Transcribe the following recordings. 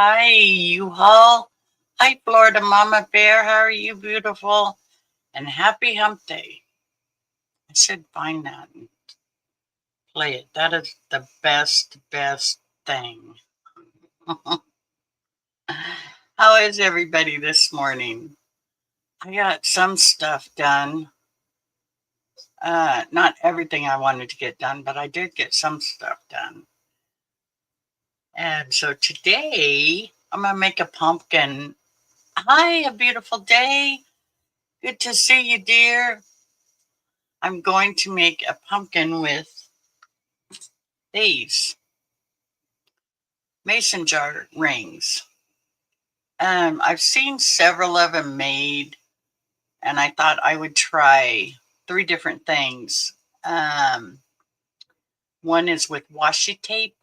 Hi, you all. Hi, Florida Mama Bear. How are you, beautiful? And happy hump day. I should find that and play it. That is the best thing. How is everybody this morning? I got some stuff done. Not everything I wanted to get done, but I did get some stuff done. And so today I'm going to make a pumpkin. Hi, a beautiful day. Good to see you, dear. I'm going to make a pumpkin with these mason jar rings. I've seen several of them made, and I thought I would try three different things. Um, One is with washi tape.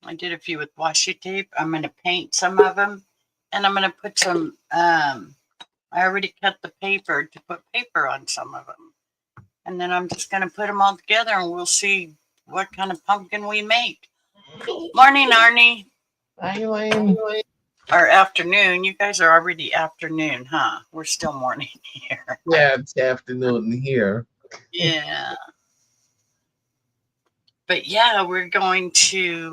I did a few with washi tape. I'm going to paint some of them, and I'm going to put some. I already cut the paper to put paper on some of them, and then I'm just going to put them all together, and we'll see what kind of pumpkin we make. Morning, Arnie. Hi, Elaine. Or afternoon. You guys are already afternoon, huh? We're still morning here. Yeah, it's afternoon here. Yeah. But yeah, we're going to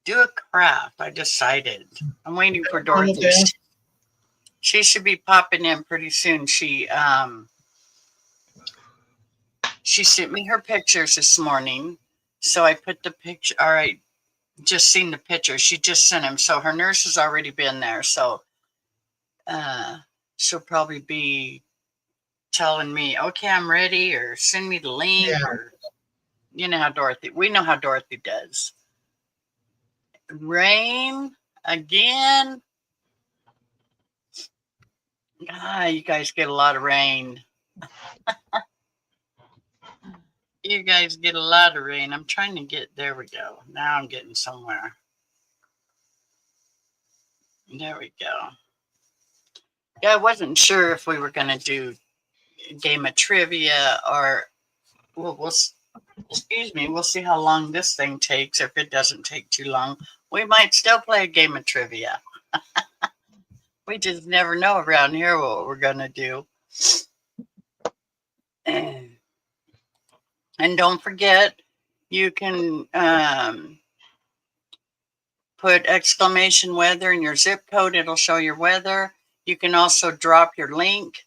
do a craft. I decided. I'm waiting for Dorothy. Okay. She should be popping in pretty soon. She sent me her pictures this morning. So I put the picture. All right, just seen the pictures. She just sent them. So her nurse has already been there. So she'll probably be telling me, okay, I'm ready, or send me the link, Yeah. or we know how Dorothy does. Rain again. You guys get a lot of rain. You guys get a lot of rain. I'm trying to get, there we go. Now I'm getting somewhere. There we go. Yeah, I wasn't sure if we were going to do a game of trivia or, excuse me, we'll see how long this thing takes. If it doesn't take too long, we might still play a game of trivia. We just never know around here what we're going to do. And don't forget, you can put exclamation weather in your zip code. It'll show your weather. You can also drop your link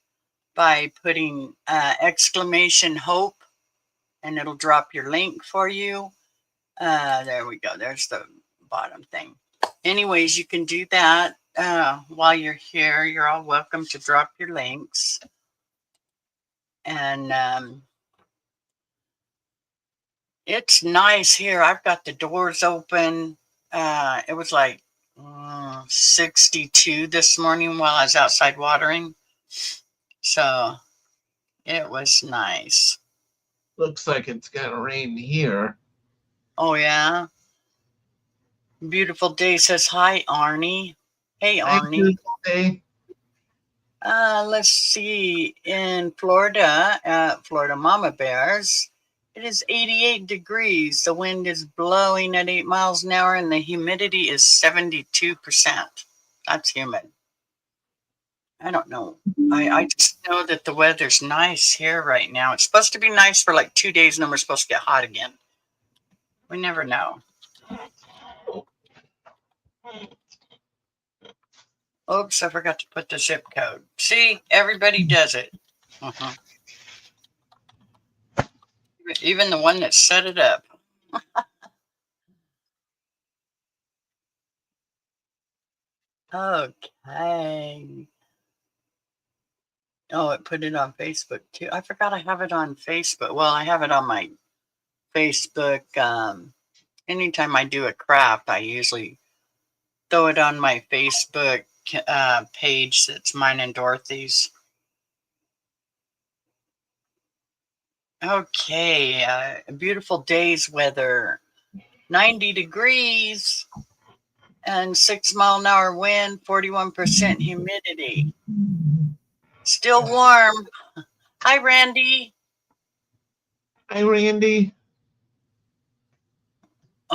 by putting exclamation hope, and it'll drop your link for you. There we go. There's the bottom thing. Anyways, you can do that while you're here. You're all welcome to drop your links. And it's nice here. I've got the doors open. It was like 62 this morning while I was outside watering. So it was nice. Looks like it's gonna rain here. Oh, yeah. Beautiful day says hi, Arnie. Hey, Hi, Arnie. beautiful day. Let's see. In Florida, Florida Mama Bears, it is 88 degrees. The wind is blowing at 8 miles an hour, and the humidity is 72%. That's humid. I don't know. I just know that the weather's nice here right now. It's supposed to be nice for like 2 days, and then we're supposed to get hot again. We never know. Oops, I forgot to put the zip code. See, everybody does it. Uh-huh. Even the one that set it up. Okay. Oh, it put it on Facebook too. I forgot I have it on Facebook. Well, I have it on my Facebook. Anytime I do a craft, I usually throw it on my Facebook page. That's mine and Dorothy's. Okay, a beautiful day's weather. 90 degrees and 6 mile an hour wind, 41% humidity. Still warm. Hi, Randy. Hi, Randy.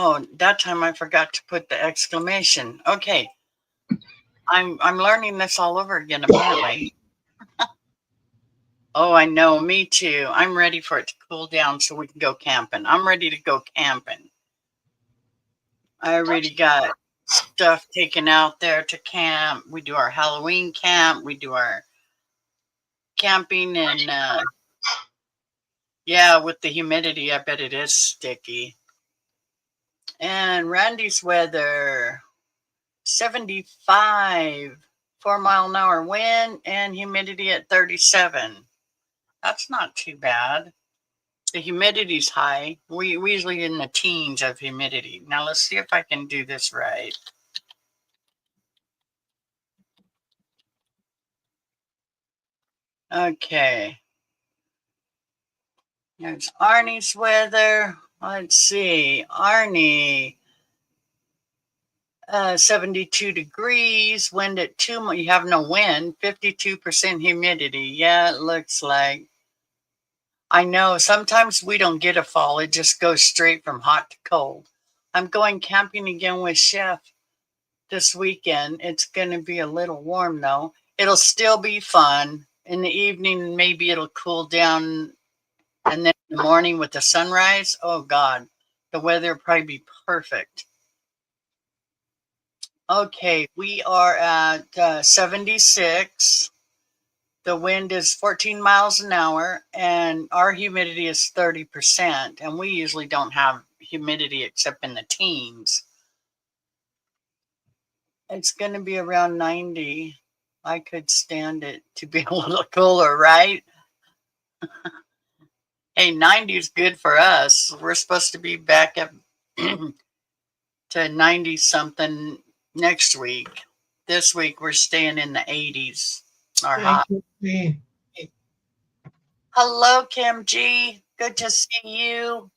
Oh, that time I forgot to put the exclamation. Okay. I'm learning this all over again, apparently. Oh, I know. Me too. I'm ready for it to cool down so we can go camping. I'm ready to go camping. I already got stuff taken out there to camp. We do our Halloween camp. We do our camping, and yeah, with the humidity, I bet it is sticky. And Randy's weather, 75, 4-mile-an-hour wind, and humidity at 37. That's not too bad. The humidity's high. We usually in the teens of humidity. Now let's see if I can do this right. Okay. There's Arnie's weather. Let's see. Arnie, 72 degrees, wind at 2. You have no wind, 52% humidity. Yeah, it looks like. I know sometimes we don't get a fall. It just goes straight from hot to cold. I'm going camping again with Chef this weekend. It's going to be a little warm though. It'll still be fun. In the evening, maybe it'll cool down. And then in the morning with the sunrise, oh God, the weather will probably be perfect. Okay, we are at 76. The wind is 14 miles an hour, and our humidity is 30%. And we usually don't have humidity except in the teens. It's going to be around 90. I could stand it to be a little cooler, right? Hey, 90 is good for us. We're supposed to be back up to 90 something next week. This week we're staying in the 80s. Our hot. Hello, Kim G. Good to see you.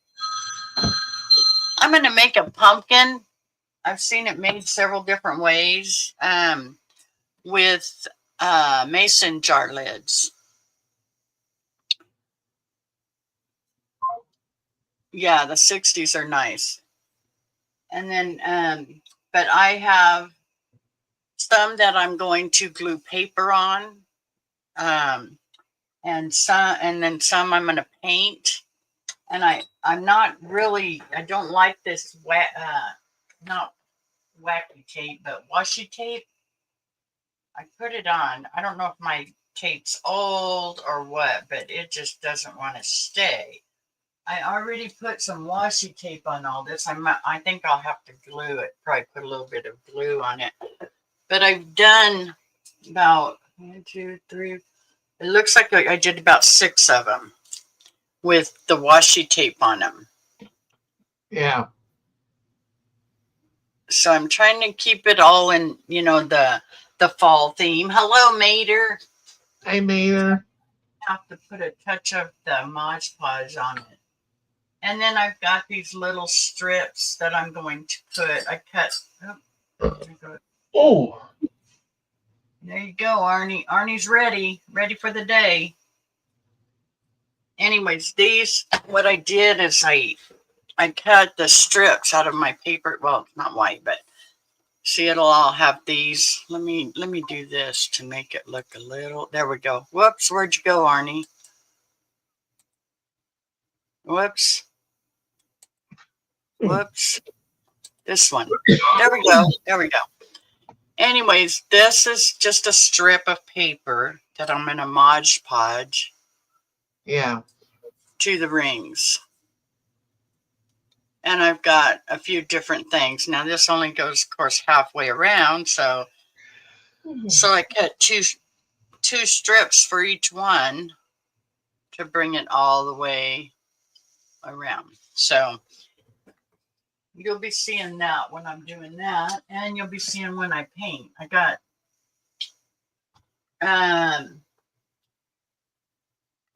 I'm going to make a pumpkin. I've seen it made several different ways with mason jar lids. Yeah, the 60s are nice. And then, but I have some that I'm going to glue paper on. And then some I'm going to paint. And I'm not really, I don't like this not wacky tape, but washi tape. I put it on. I don't know if my tape's old or what, but it just doesn't want to stay. I already put some washi tape on all this. I think I'll have to glue it. Probably put a little bit of glue on it. But I've done about 1, 2, 3. It looks like I did about 6 of them with the washi tape on them. Yeah. So I'm trying to keep it all in, the fall theme. Hello, Mater. Hi, Mater. I have to put a touch of the Mod Podge on it. And then I've got these little strips that I'm going to put. I cut. Oh. There you go, Arnie. Arnie's ready for the day. Anyways, what I did is I cut the strips out of my paper. Well, not white, but see, it'll all have these. Let me do this to make it look a little. There we go. Whoops, where'd you go, Arnie? Whoops. Whoops. This one. There we go. There we go. Anyways, this is just a strip of paper that I'm going to Mod Podge. Yeah. To the rings. And I've got a few different things. Now this only goes, of course, halfway around. So I cut two strips for each one to bring it all the way around. So you'll be seeing that when I'm doing that, and you'll be seeing when I paint. I got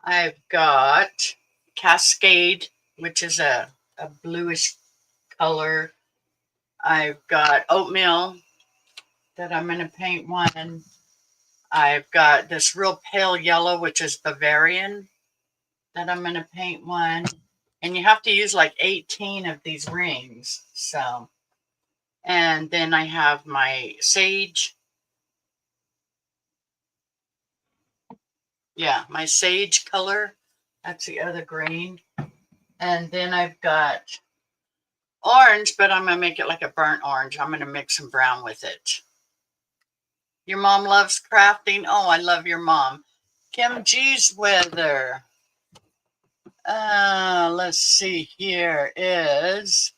I've got Cascade, which is a bluish color. I've got Oatmeal that I'm going to paint one. I've got this real pale yellow, which is Bavarian, that I'm going to paint one. And you have to use like 18 of these rings. So, and then I have my sage. Yeah, my sage color. That's the other green. And then I've got orange, but I'm going to make it like a burnt orange. I'm going to mix some brown with it. Your mom loves crafting. Oh, I love your mom. Kim G's weather. Let's see here is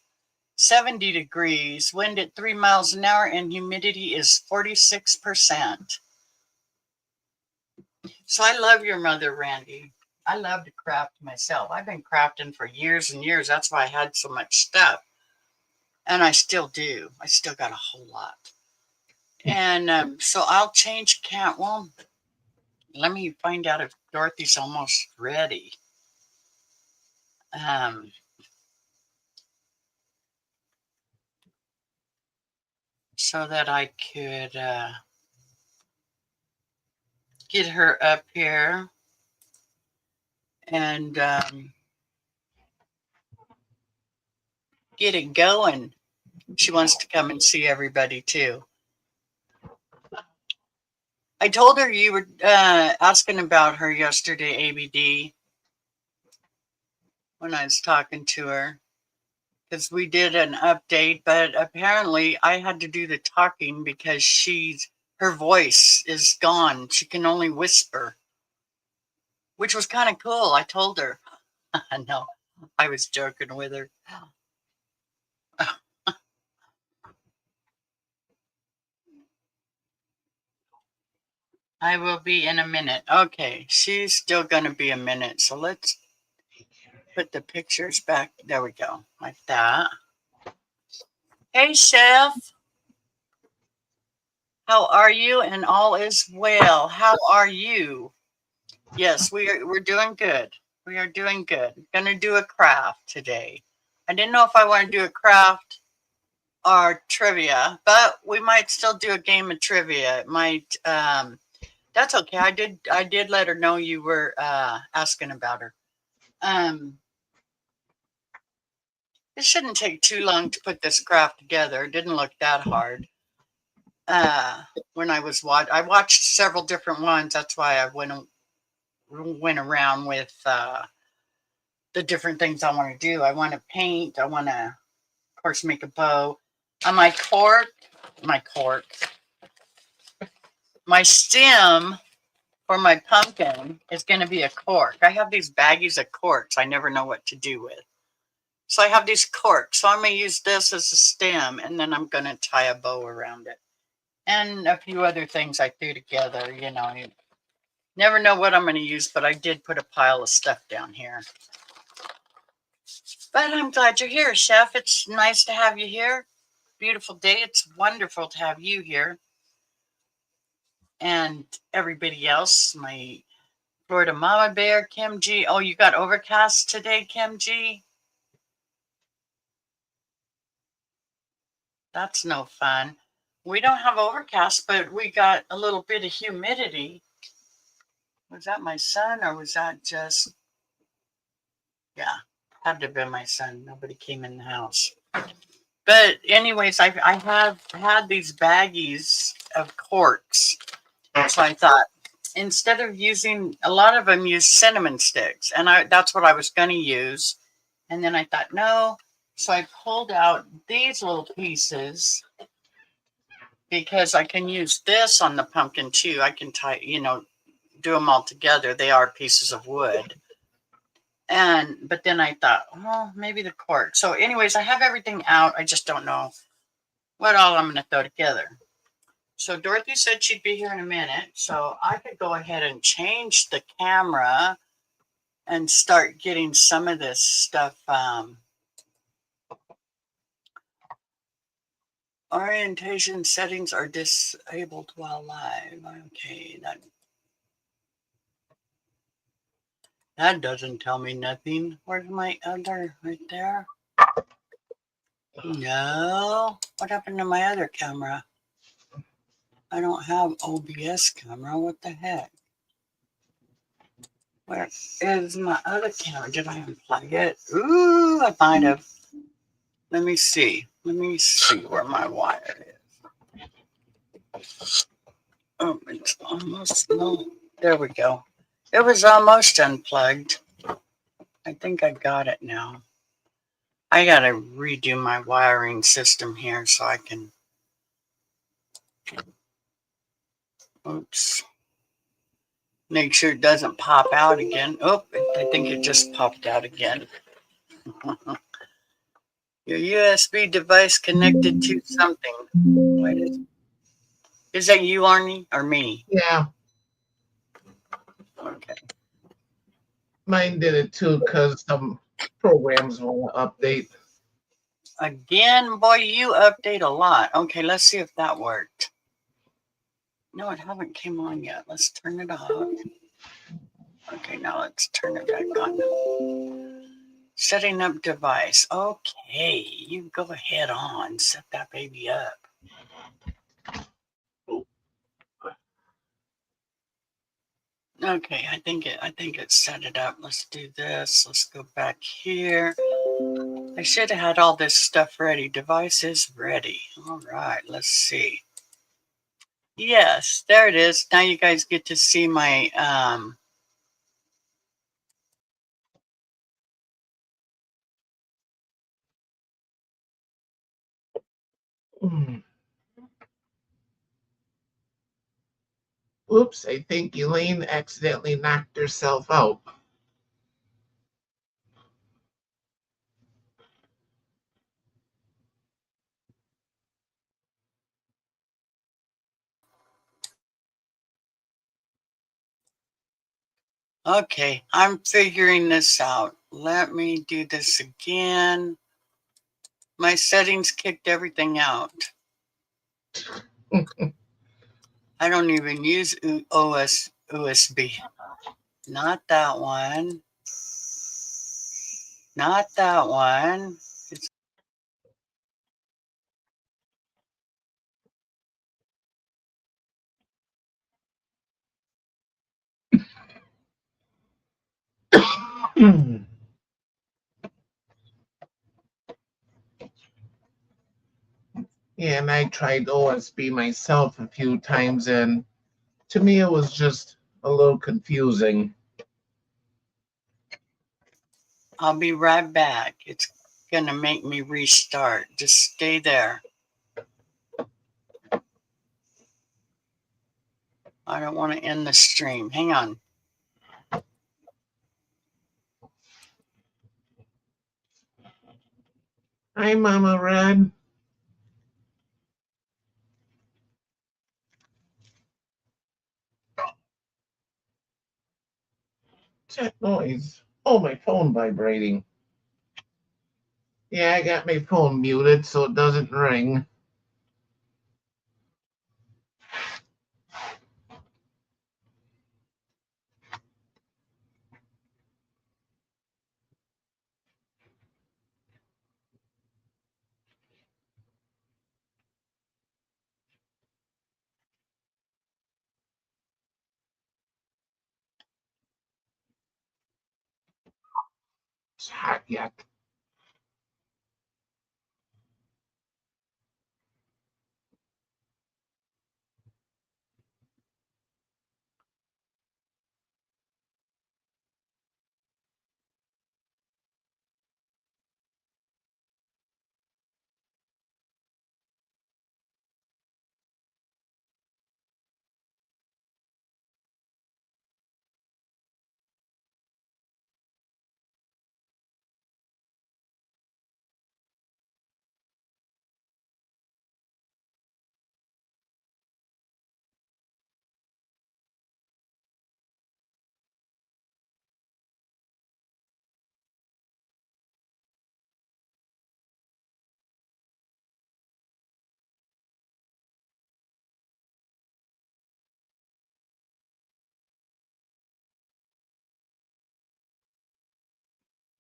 70 degrees, wind at 3 miles an hour, and humidity is 46%. So I love your mother, Randy. I love to craft myself. I've been crafting for years and years. That's why I had so much stuff. And I still do. I still got a whole lot. And so I'll change count. Well, let me find out if Dorothy's almost ready. So that I could get her up here and get it going. She wants to come and see everybody too. I told her you were asking about her yesterday, ABD, when I was talking to her, because we did an update, but apparently I had to do the talking because her voice is gone. She can only whisper, which was kind of cool. I told her. No, I was joking with her. I will be in a minute. Okay, she's still going to be a minute. So let's put the pictures back. There we go, like that. Hey, Chef. How are you? And all is well. How are you? Yes, we're doing good. We are doing good. Gonna do a craft today. I didn't know if I want to do a craft or trivia, but we might still do a game of trivia. It might that's okay. I did let her know you were asking about her. It shouldn't take too long to put this craft together. It didn't look that hard. When I watched several different ones. That's why I went around with the different things I want to do. I want to paint. I want to, of course, make a bow. On my stem for my pumpkin is going to be a cork. I have these baggies of corks I never know what to do with. So I have these corks. So I'm going to use this as a stem, and then I'm going to tie a bow around it. And a few other things I threw together. You never know what I'm going to use, but I did put a pile of stuff down here. But I'm glad you're here, Chef. It's nice to have you here. Beautiful day. It's wonderful to have you here. And everybody else, my Florida Mama Bear, Kim G. Oh, you got overcast today, Kim G? That's no fun. We don't have overcast, but we got a little bit of humidity. Was that my son or was that just... Yeah, had to have been my son. Nobody came in the house. But anyways, I have had these baggies of corks. So I thought, instead of using, a lot of them use cinnamon sticks. And that's what I was going to use. And then I thought, no. So I pulled out these little pieces because I can use this on the pumpkin too. I can tie, do them all together. They are pieces of wood. But then I thought, well, maybe the cork. So anyways, I have everything out. I just don't know what all I'm going to throw together. So Dorothy said she'd be here in a minute. So I could go ahead and change the camera and start getting some of this stuff. Orientation settings are disabled while live. Okay, that doesn't tell me nothing. Where's my other right there? No. What happened to my other camera? I don't have OBS camera. What the heck? Where is my other camera? Did I unplug it? Ooh, I might have. Let me see. Let me see where my wire is. Oh, it's almost no. There we go. It was almost unplugged. I think I got it now. I gotta redo my wiring system here so I can. Oops. Make sure it doesn't pop out again. Oh, I think it just popped out again. Your USB device connected to something. What is that you, Arnie, or me? Yeah, Okay. mine did it too because some programs won't update. Again, boy, you update a lot. Okay, let's see if that worked. No, it haven't came on yet. Let's turn it off. Okay, now let's turn it back on. Setting up device. Okay, you go ahead on. Set that baby up. Okay, I think it set it up. Let's do this. Let's go back here. I should have had all this stuff ready. Device is ready. All right, let's see. Yes, there it is. Now you guys get to see my Mm. Oops, I think Elaine accidentally knocked herself out. Okay, I'm figuring this out. Let me do this again. My settings kicked everything out. I don't even use USB. Not that one. Not that one. It's Yeah, and I tried OSB myself a few times, and to me it was just a little confusing. I'll be right back. It's gonna make me restart. Just stay there. I don't want to end the stream. Hang on. Hi, Mama Red. What's that noise? Oh, my phone vibrating. Yeah, I got my phone muted so it doesn't ring. It's hot yet.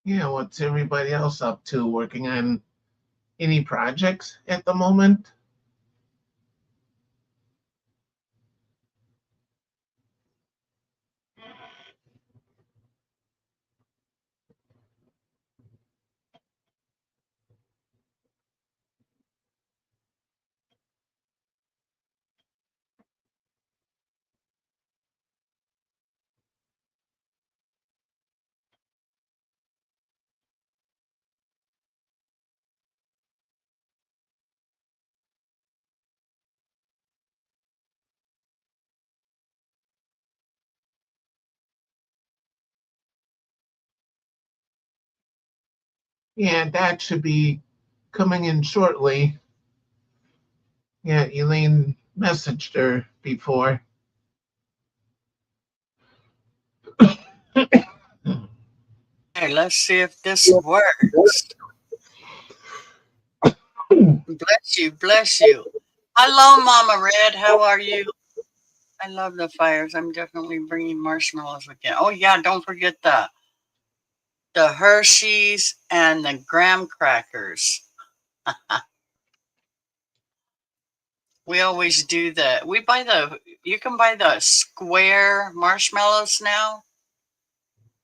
Yeah, what's everybody else up to? Working on any projects at the moment? Yeah, that should be coming in shortly. Yeah, Elaine messaged her before. Okay, let's see if this works. Bless you, bless you. Hello, Mama Red. How are you? I love the fires. I'm definitely bringing marshmallows again. Oh yeah, don't forget the Hershey's and the graham crackers. We always do you can buy the square marshmallows now.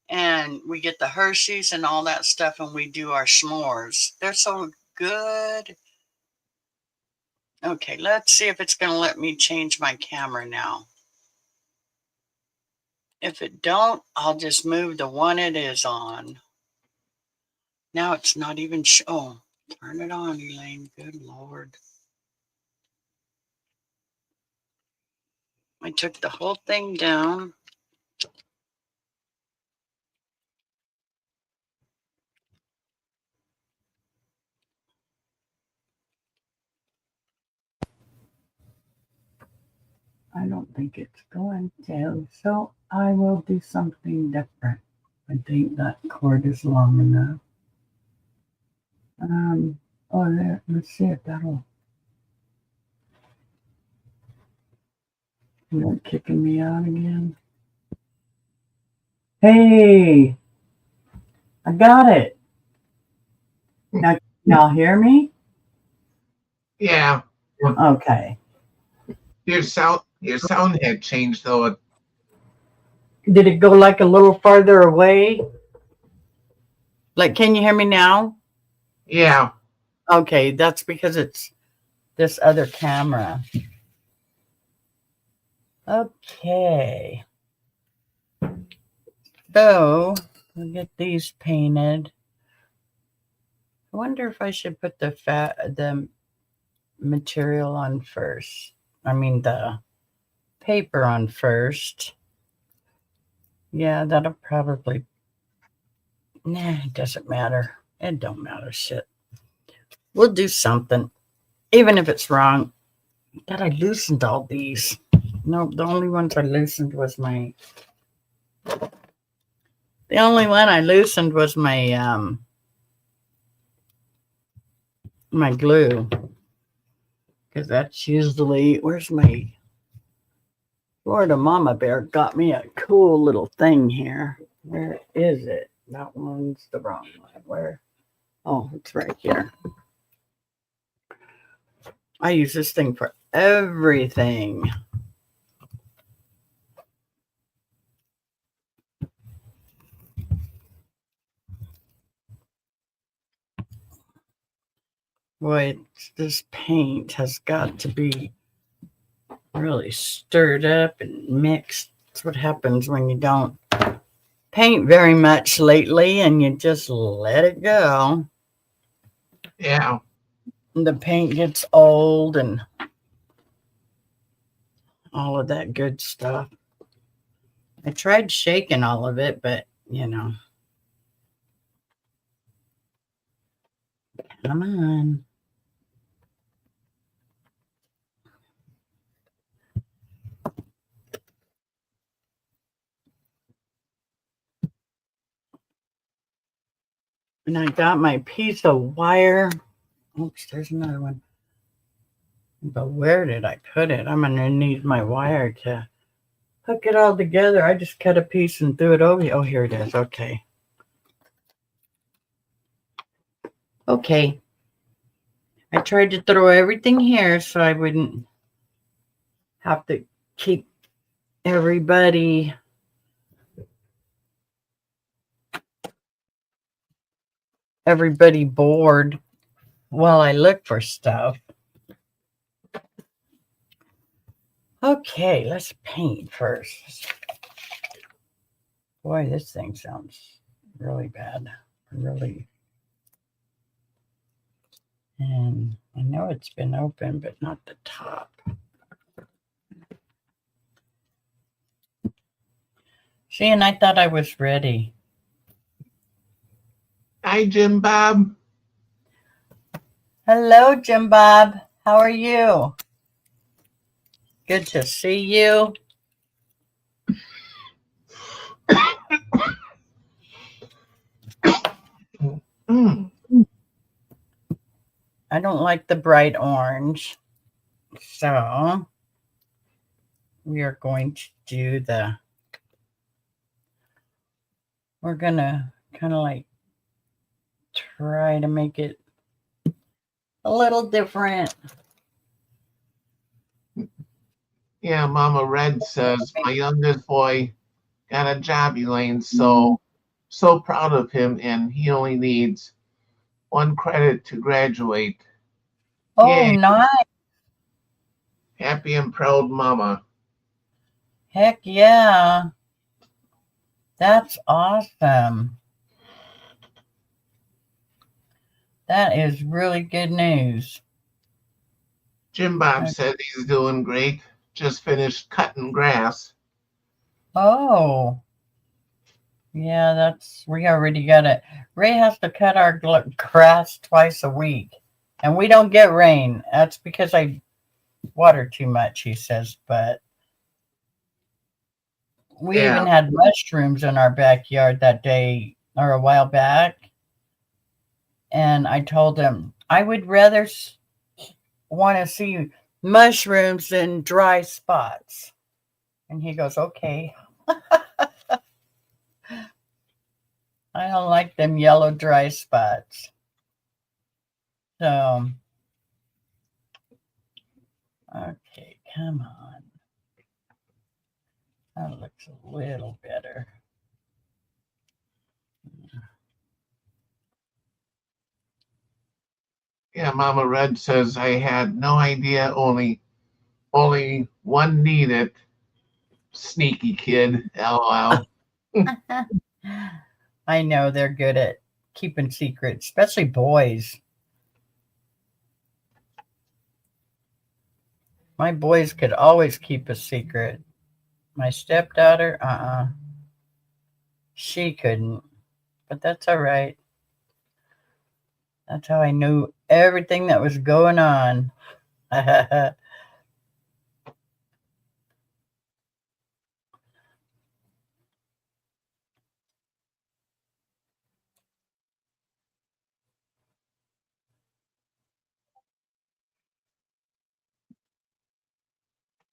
And we get the Hershey's and all that stuff, and we do our s'mores. They're so good. Okay, let's see if it's going to let me change my camera now. If it don't, I'll just move the one it is on. Now it's not even oh, turn it on, Elaine. Good Lord. I took the whole thing down. I don't think it's going to, so I will do something different. I think that cord is long enough. Oh, there, let's see if that'll. You're kicking me out again. Hey, I got it. Now, y'all hear me? Yeah, Okay. your sound had changed though. Did it go like a little farther away? Like, can you hear me now? Yeah, Okay, that's because it's this other camera. Okay. So, we'll get these painted. I wonder if I should put the material on first. I mean, the paper on first. Yeah, that'll probably. Nah, it doesn't matter. It don't matter. Shit. We'll do something. Even if it's wrong. God, I loosened all these. No, the only ones I loosened was my. The only one I loosened was my glue. Because that's usually where's my Florida Mama Bear got me a cool little thing here. Where is it? That one's the wrong one. Where? Oh, it's right here. I use this thing for everything. Boy, this paint has got to be really stirred up and mixed. That's what happens when you don't paint very much lately and you just let it go. yeah. The paint gets old and all of that good stuff. I tried shaking all of it, but you know. Come on. And I got my piece of wire. Oops, there's another one. But where did I put it? I'm going to need my wire to hook it all together. I just cut a piece and threw it over. Oh, here it is. Okay. Okay. I tried to throw everything here so I wouldn't have to keep everybody bored while I look for stuff. Okay, let's paint first. Boy, this thing sounds really bad. Really. And I know it's been open, but not the top. See, and I thought I was ready. Hi, Jim Bob. Hello, Jim Bob. How are you? Good to see you. Mm. I don't like the bright orange. So we are going to do we're going to kind of like try to make it a little different. Yeah, Mama Red says my youngest boy got a job, Elaine. So proud of him, and he only needs one credit to graduate. Oh, Yay, nice. happy and proud Mama. Heck yeah. That's awesome. That is really good news. Jim Bob said he's doing great. Just finished cutting grass. Oh, yeah, we already got it. Ray has to cut our grass twice a week, and we don't get rain. That's because I water too much, he says, but we even had mushrooms in our backyard that day or a while back. And I told him I would rather want to see mushrooms than dry spots. And he goes, okay. I don't like them yellow dry spots. So, okay, come on. That looks a little better. Yeah, Mama Red says I had no idea only one needed. Sneaky kid, LOL. I know they're good at keeping secrets, especially boys. My boys could always keep a secret. My stepdaughter, she couldn't. But that's all right. That's how I knew everything that was going on.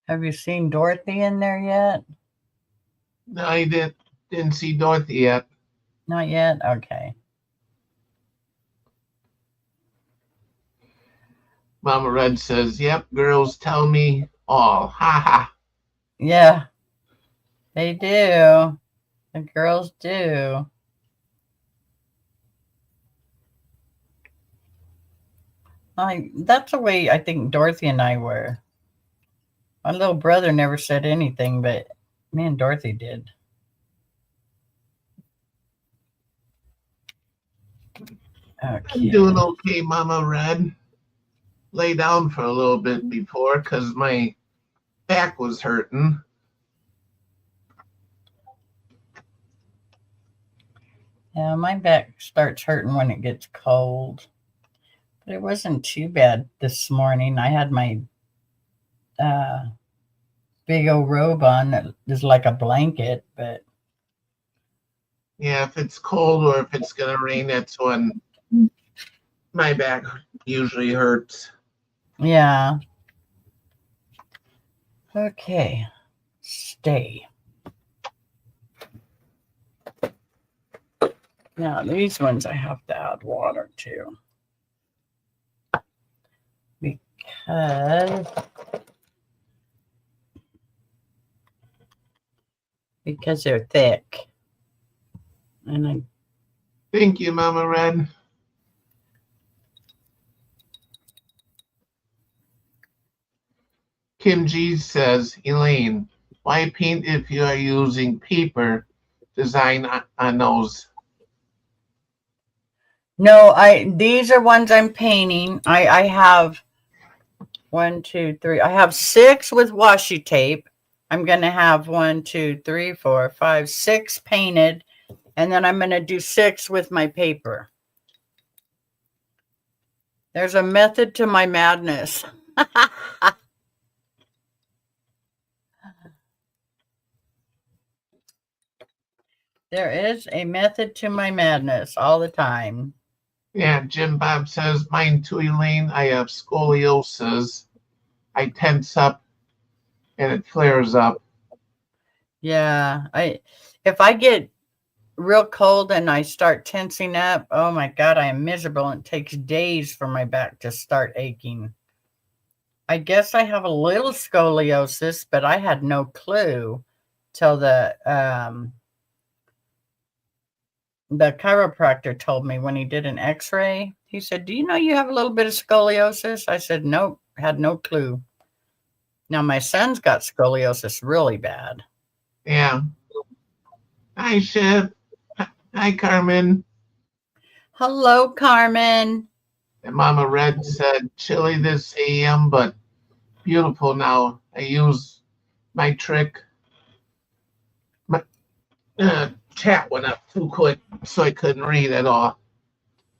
Have you seen Dorothy in there yet? No, I didn't see Dorothy yet. Not yet? Okay. Mama Red says, yep, girls tell me all. Ha ha. Yeah, they do. The girls do. That's the way I think Dorothy and I were. My little brother never said anything, but me and Dorothy did. Okay. I'm doing okay, Mama Red. Lay down for a little bit before because my back was hurting. Yeah, my back starts hurting when it gets cold. But it wasn't too bad this morning. I had my big old robe on that is like a blanket, but Yeah, if it's cold or if it's gonna rain, that's when my back usually hurts. yeah. Okay. Stay. Now these ones I have to add water to. Because they're thick. And Thank you, Mama Red. Kim G says, Elaine, why paint if you are using paper design on those? no, these are ones I'm painting. I have 1, 2, 3. I have 6 with washi tape. I'm gonna have 1, 2, 3, 4, 5, 6 painted, and then I'm gonna do 6 with my paper. There's a method to my madness. There is a method to my madness all the time. Yeah, Jim Bob says, mine too, Elaine. I have scoliosis. I tense up and it flares up. Yeah, if I get real cold and I start tensing up, oh my God, I am miserable. And it takes days for my back to start aching. I guess I have a little scoliosis, but I had no clue till the chiropractor told me when he did an x-ray. He said, "Do you know you have a little bit of scoliosis?" I said, "Nope, had no clue." Now my son's got scoliosis really bad. Yeah. Hi, Chef. Hi, Carmen. Hello, Carmen. And Mama Red said, chilly this AM, but beautiful now. I use my trick. My chat went up too quick, so I couldn't read at all.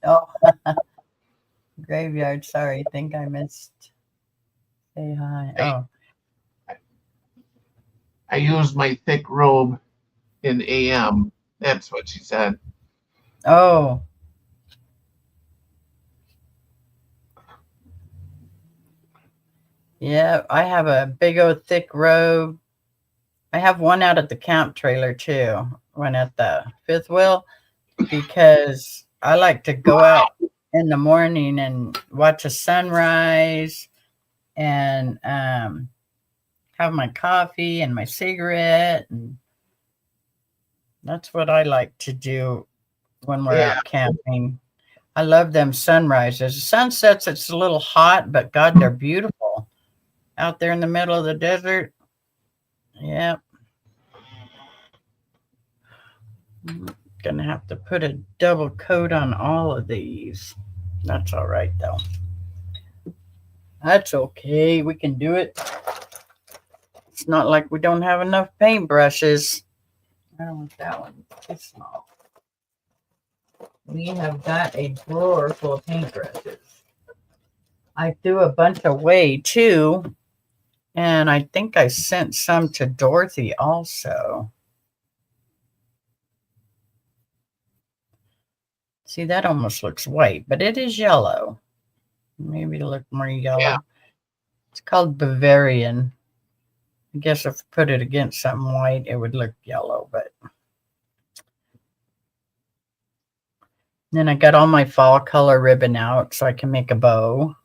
Oh, graveyard. Sorry, think I missed. Say hi. Oh, I used my thick robe in AM. That's what she said. oh. Yeah, I have a big old thick robe. I have one out at the camp trailer too, one at the fifth wheel, because I like to go out in the morning and watch a sunrise and have my coffee and my cigarette. And that's what I like to do when we're Yeah. out camping. I love them sunrises. Sunsets, it's a little hot, but God, they're beautiful out there in the middle of the desert. Yeah. Gonna have to put a double coat on all of these. That's all right though. That's okay. We can do it. It's not like we don't have enough paintbrushes. I don't want that one too small. We have got a drawer full of paintbrushes. I threw a bunch away too. And I think I sent some to Dorothy also. See, that almost looks white, but it is yellow. Maybe it'll look more yellow. Yeah. It's called Bavarian. I guess if I put it against something white, it would look yellow, but then I got all my fall color ribbon out so I can make a bow.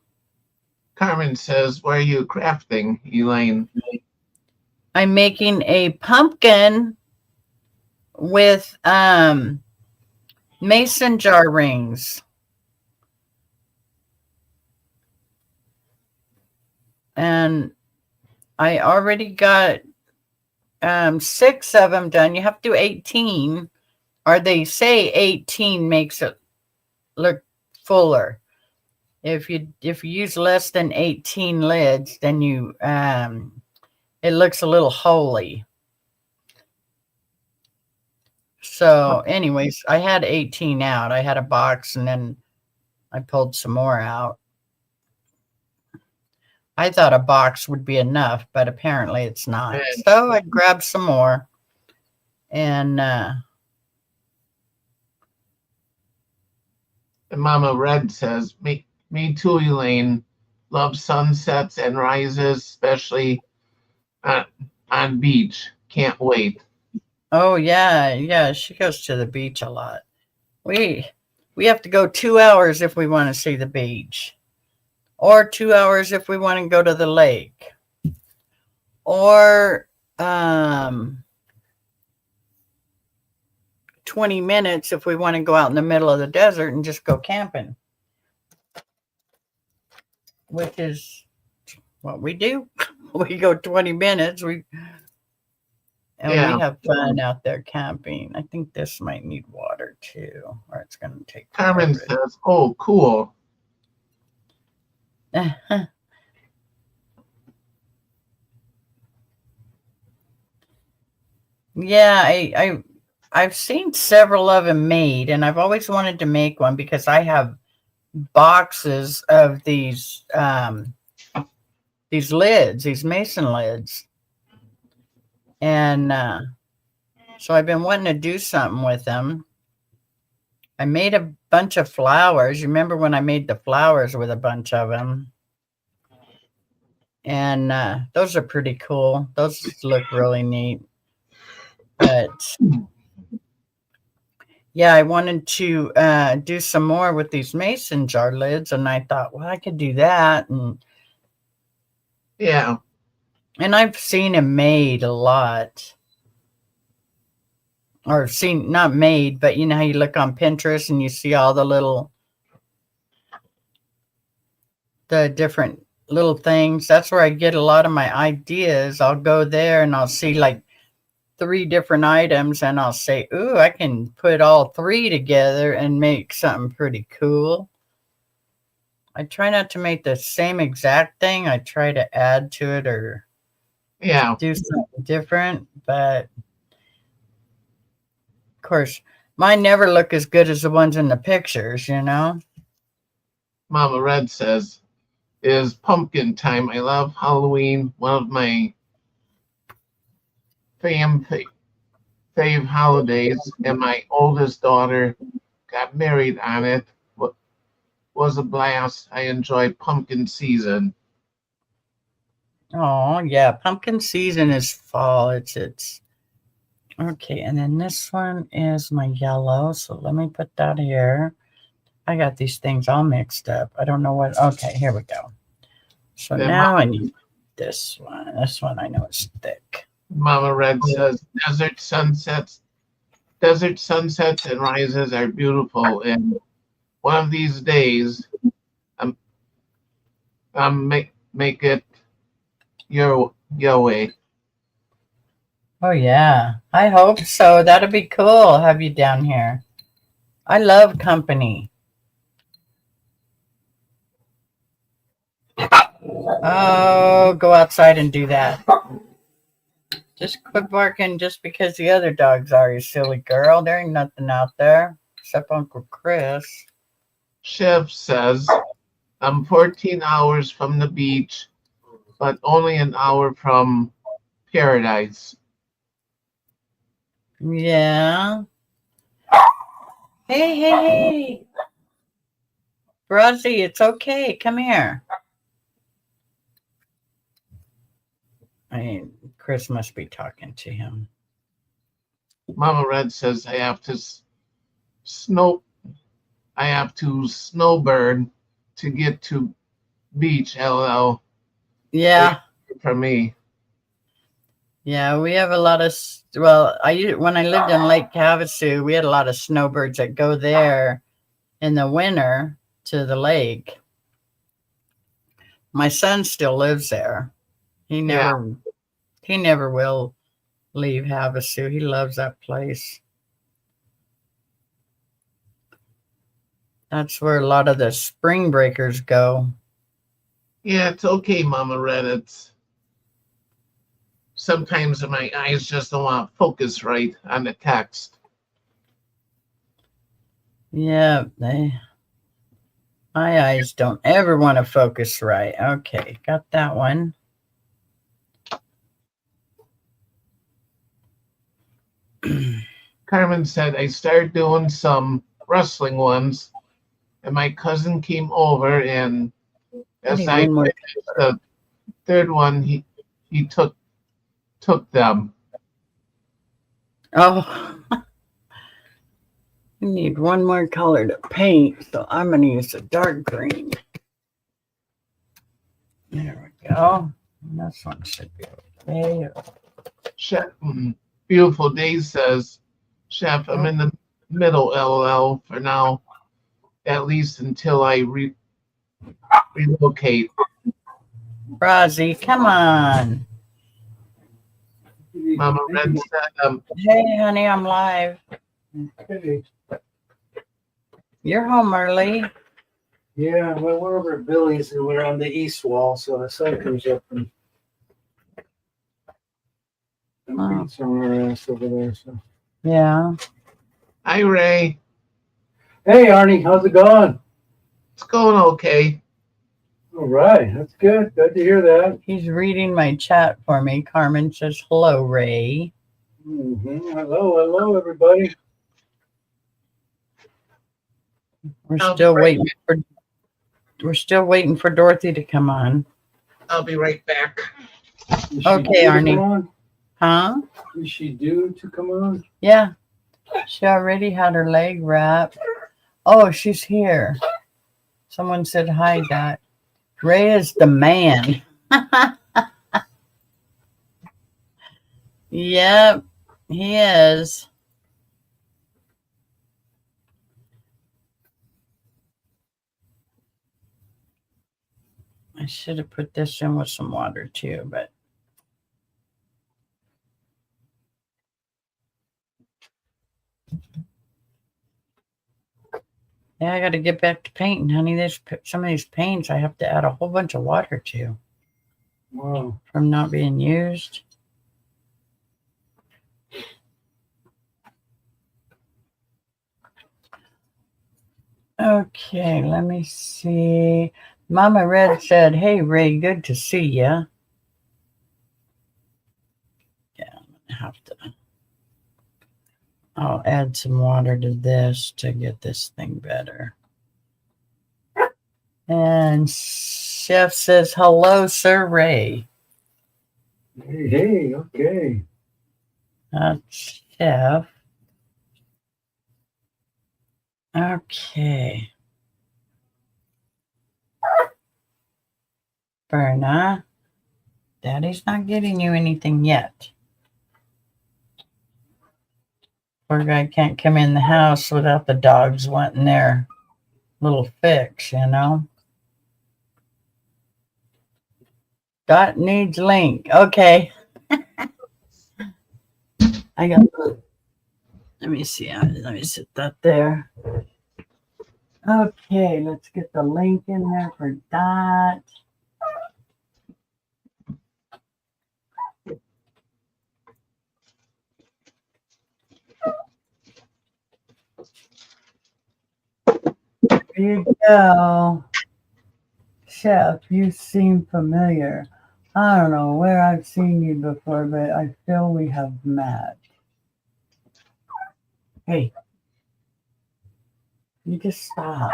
Carmen says, why are you crafting, Elaine? I'm making a pumpkin with mason jar rings. And I already got 6 of them done. You have to do 18, or they say 18 makes it look fuller. If you use less than 18 lids, then you it looks a little holy. So anyways, I had 18 out. I had a box and then I pulled some more out. I thought a box would be enough, but apparently it's not. So I grabbed some more. And Mama Red says, me too, Elaine. Love sunsets and rises, especially on beach. Can't wait. oh yeah, she goes to the beach a lot. We have to go 2 hours if we want to see the beach, or 2 hours if we want to go to the lake, or 20 minutes if we want to go out in the middle of the desert and just go camping, which is what we do. We go 20 minutes. We have fun out there camping. I think this might need water too, or it's going to take. Carmen says, oh, cool. Yeah, I've seen several of them made, and I've always wanted to make one because I have boxes of these lids, these mason lids. And so I've been wanting to do something with them. I made a bunch of flowers. You remember when I made the flowers with a bunch of them? And those are pretty cool. Those look really neat. But yeah, I wanted to do some more with these mason jar lids, and I thought, well, I could do that. Yeah. And I've seen them made a lot. Or seen, not made, but you know how you look on Pinterest and you see all the different little things. That's where I get a lot of my ideas. I'll go there and I'll see like 3 different items and I'll say, ooh, I can put all 3 together and make something pretty cool. I try not to make the same exact thing. I try to add to it or do something different, but of course, mine never look as good as the ones in the pictures, you know? Mama Red says, is pumpkin time. I love Halloween. One of my fave holidays, and my oldest daughter got married on it. Was a blast. I enjoyed pumpkin season. Oh, yeah. Pumpkin season is fall. It's okay. And then this one is my yellow. So let me put that here. I got these things all mixed up. I don't know what. Okay, here we go. So now I need this one. This one I know is thick. Mama Red says desert sunsets and rises are beautiful, and one of these days, make it your way. Oh yeah, I hope so. That'd be cool. Have you down here? I love company. Oh, go outside and do that. Just quit barking just because the other dogs are, you silly girl. There ain't nothing out there except Uncle Chris. Chef says, I'm 14 hours from the beach, but only an hour from paradise. Yeah. Hey. Brazzy, it's okay. Come here. I mean, Chris must be talking to him. Mama Red says I have to snowbird to get to beach, LL. Yeah. For me. Yeah, we have a lot of, well, when I lived in Lake Havasu, we had a lot of snowbirds that go there in the winter to the lake. My son still lives there. He never will leave Havasu. He loves that place. That's where a lot of the spring breakers go. Yeah, it's okay, Mama Red. It's sometimes my eyes just don't want to focus right on the text. Yeah, my eyes don't ever want to focus right. Okay, got that one. Carmen said I started doing some wrestling ones, and my cousin came over, and as I finished the third one, he took them. Oh, I need one more color to paint, so I'm going to use a dark green. There we go. This one should be okay. Chef, Beautiful Day says, Chef, I'm in the middle, LOL, for now, at least until I relocate. Brazzy, come on. Mama Red said, hey, honey, I'm live. Hey. You're home early. Yeah, well, we're over at Billy's and we're on the east wall, so the sun comes up and somewhere else over there. So Yeah. Hi, Ray. hey, Arnie, how's it going? It's going okay. All right, that's good. Good to hear that. He's reading my chat for me. Carmen says, hello, Ray. Hello, everybody. We're I'll still be right- waiting for Dorothy to come on. I'll be right back. Is she Okay, due to Arnie. come on? Huh? Is she due to come on? Yeah. She already had her leg wrapped. Oh, she's here. Someone said hi, Dot. Ray is the man. Yep, he is. I should have put this in with some water too, but yeah, I got to get back to painting, honey. There's some of these paints I have to add a whole bunch of water to Wow. from not being used. Okay, let me see. Mama Red said, hey, Ray, good to see ya. Yeah, I'm going to have to. I'll add some water to this to get this thing better. And Chef says, hello, Sir Ray. Hey, okay. That's Chef. Okay. Berna, Daddy's not getting you anything yet. Poor guy can't come in the house without the dogs wanting their little fix, you know? Dot needs link. Okay. I got the, let me see. Let me sit that there. Okay, let's get the link in there for Dot. There you go. Chef, you seem familiar. I don't know where I've seen you before, but I feel we have met. Hey, you just stop.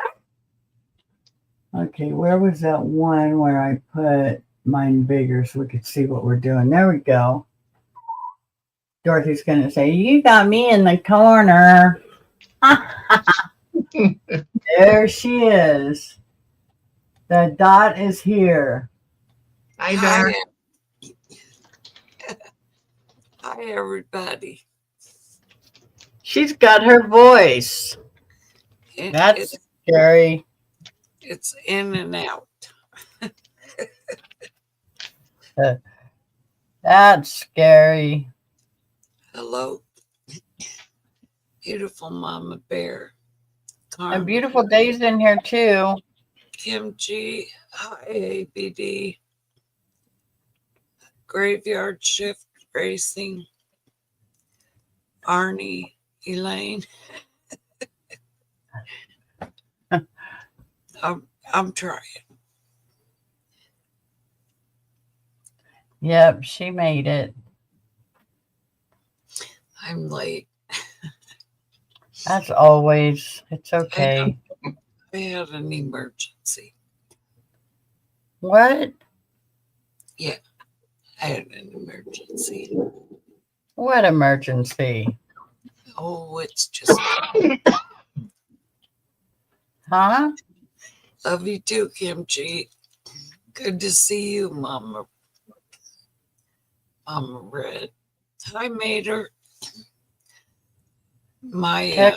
Okay, where was that one where I put mine bigger so we could see what we're doing? There we go. Dorothy's going to say, you got me in the corner. There she is. The Dot is here. Hi there. Hi, everybody. She's got her voice. That's scary. It's in and out. That's scary. Hello, beautiful Mama Bear. And beautiful days in here too. Kim G. Hi, ABD. Graveyard Shift Racing. Arnie, Elaine. I'm trying. Yep, she made it. I'm late. That's always, it's okay. I had an emergency. What? I had an emergency. What emergency? Oh, it's just Huh? love you too, Kim G. Good to see you, Mama. Mama Red. Hi, Mater. My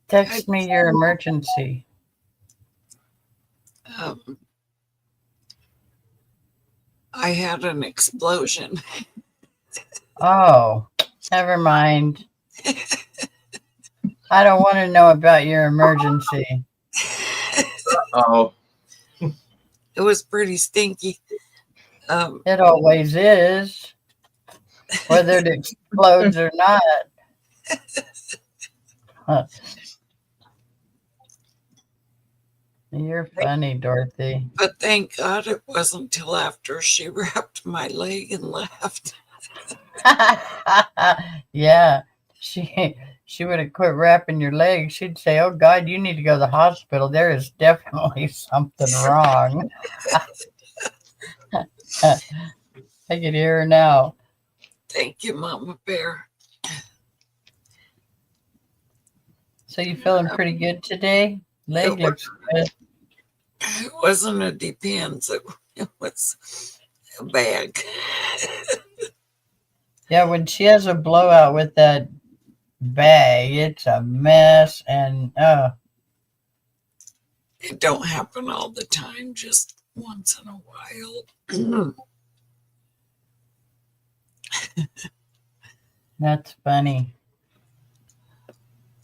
Text me your emergency. I had an explosion. Oh, never mind. I don't want to know about your emergency. Oh, It was pretty stinky. It always is, whether it explodes or not. Huh. You're funny, Dorothy. But thank God it wasn't till after she wrapped my leg and left. Yeah, she would have quit wrapping your leg. She'd say, "Oh God, you need to go to the hospital. There is definitely something wrong." I can hear her now. Thank you, Mama Bear. So you feeling pretty good today? Leg looks good. It wasn't a depends. It was a bag. Yeah, when she has a blowout with that bag, it's a mess. And It don't happen all the time, just once in a while. that's funny.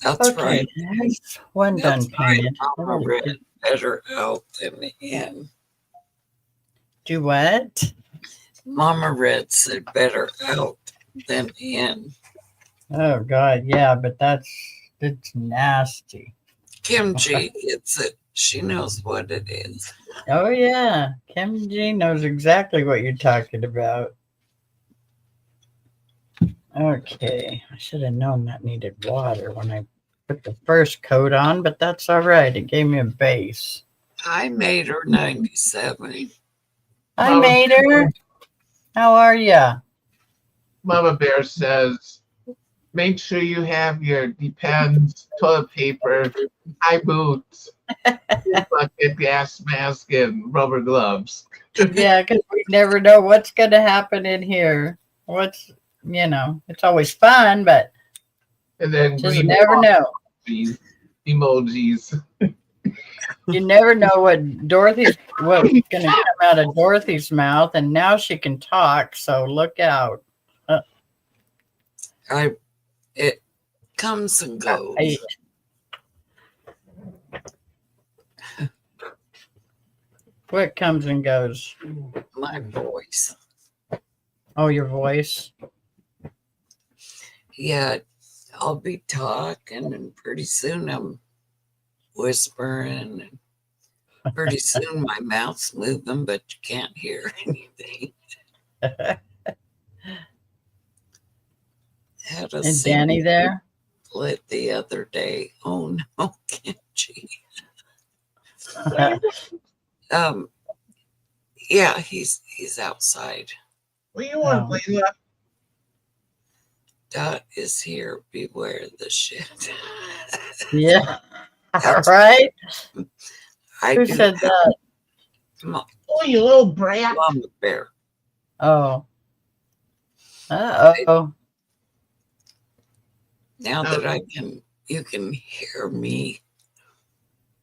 That's Okay, right. there's one That's done right. painted. Mama read better out than in. Do what? Mama Red said better out than in. Oh God, yeah, but it's nasty. Kim G gets it. She knows what it is. Oh yeah, Kim G knows exactly what you're talking about. Okay, I should have known that needed water when I put the first coat on, but that's all right. It gave me a base. I made her 97. I Mama made her. How are ya? Mama Bear says, make sure you have your Depends, toilet paper, high boots, bucket, gas mask, and rubber gloves. Yeah, because we never know what's going to happen in here. It's always fun, but And then just green never know. emojis. You never know what's going to come out of Dorothy's mouth, and now she can talk, so look out. It comes and goes. What comes and goes? My voice. Oh, your voice. Yeah, I'll be talking, and pretty soon I'm whispering, and pretty soon my mouth's moving, but you can't hear anything. Had a And Danny there? split the other day. Oh no, Kimchi. Yeah, he's outside. What do you want, Oh. Layla? Dot is here. Beware the shit. Yeah. All right. I Who do said that? Oh, you little brat. Mama Bear. Oh. Uh-oh. Now that you can hear me.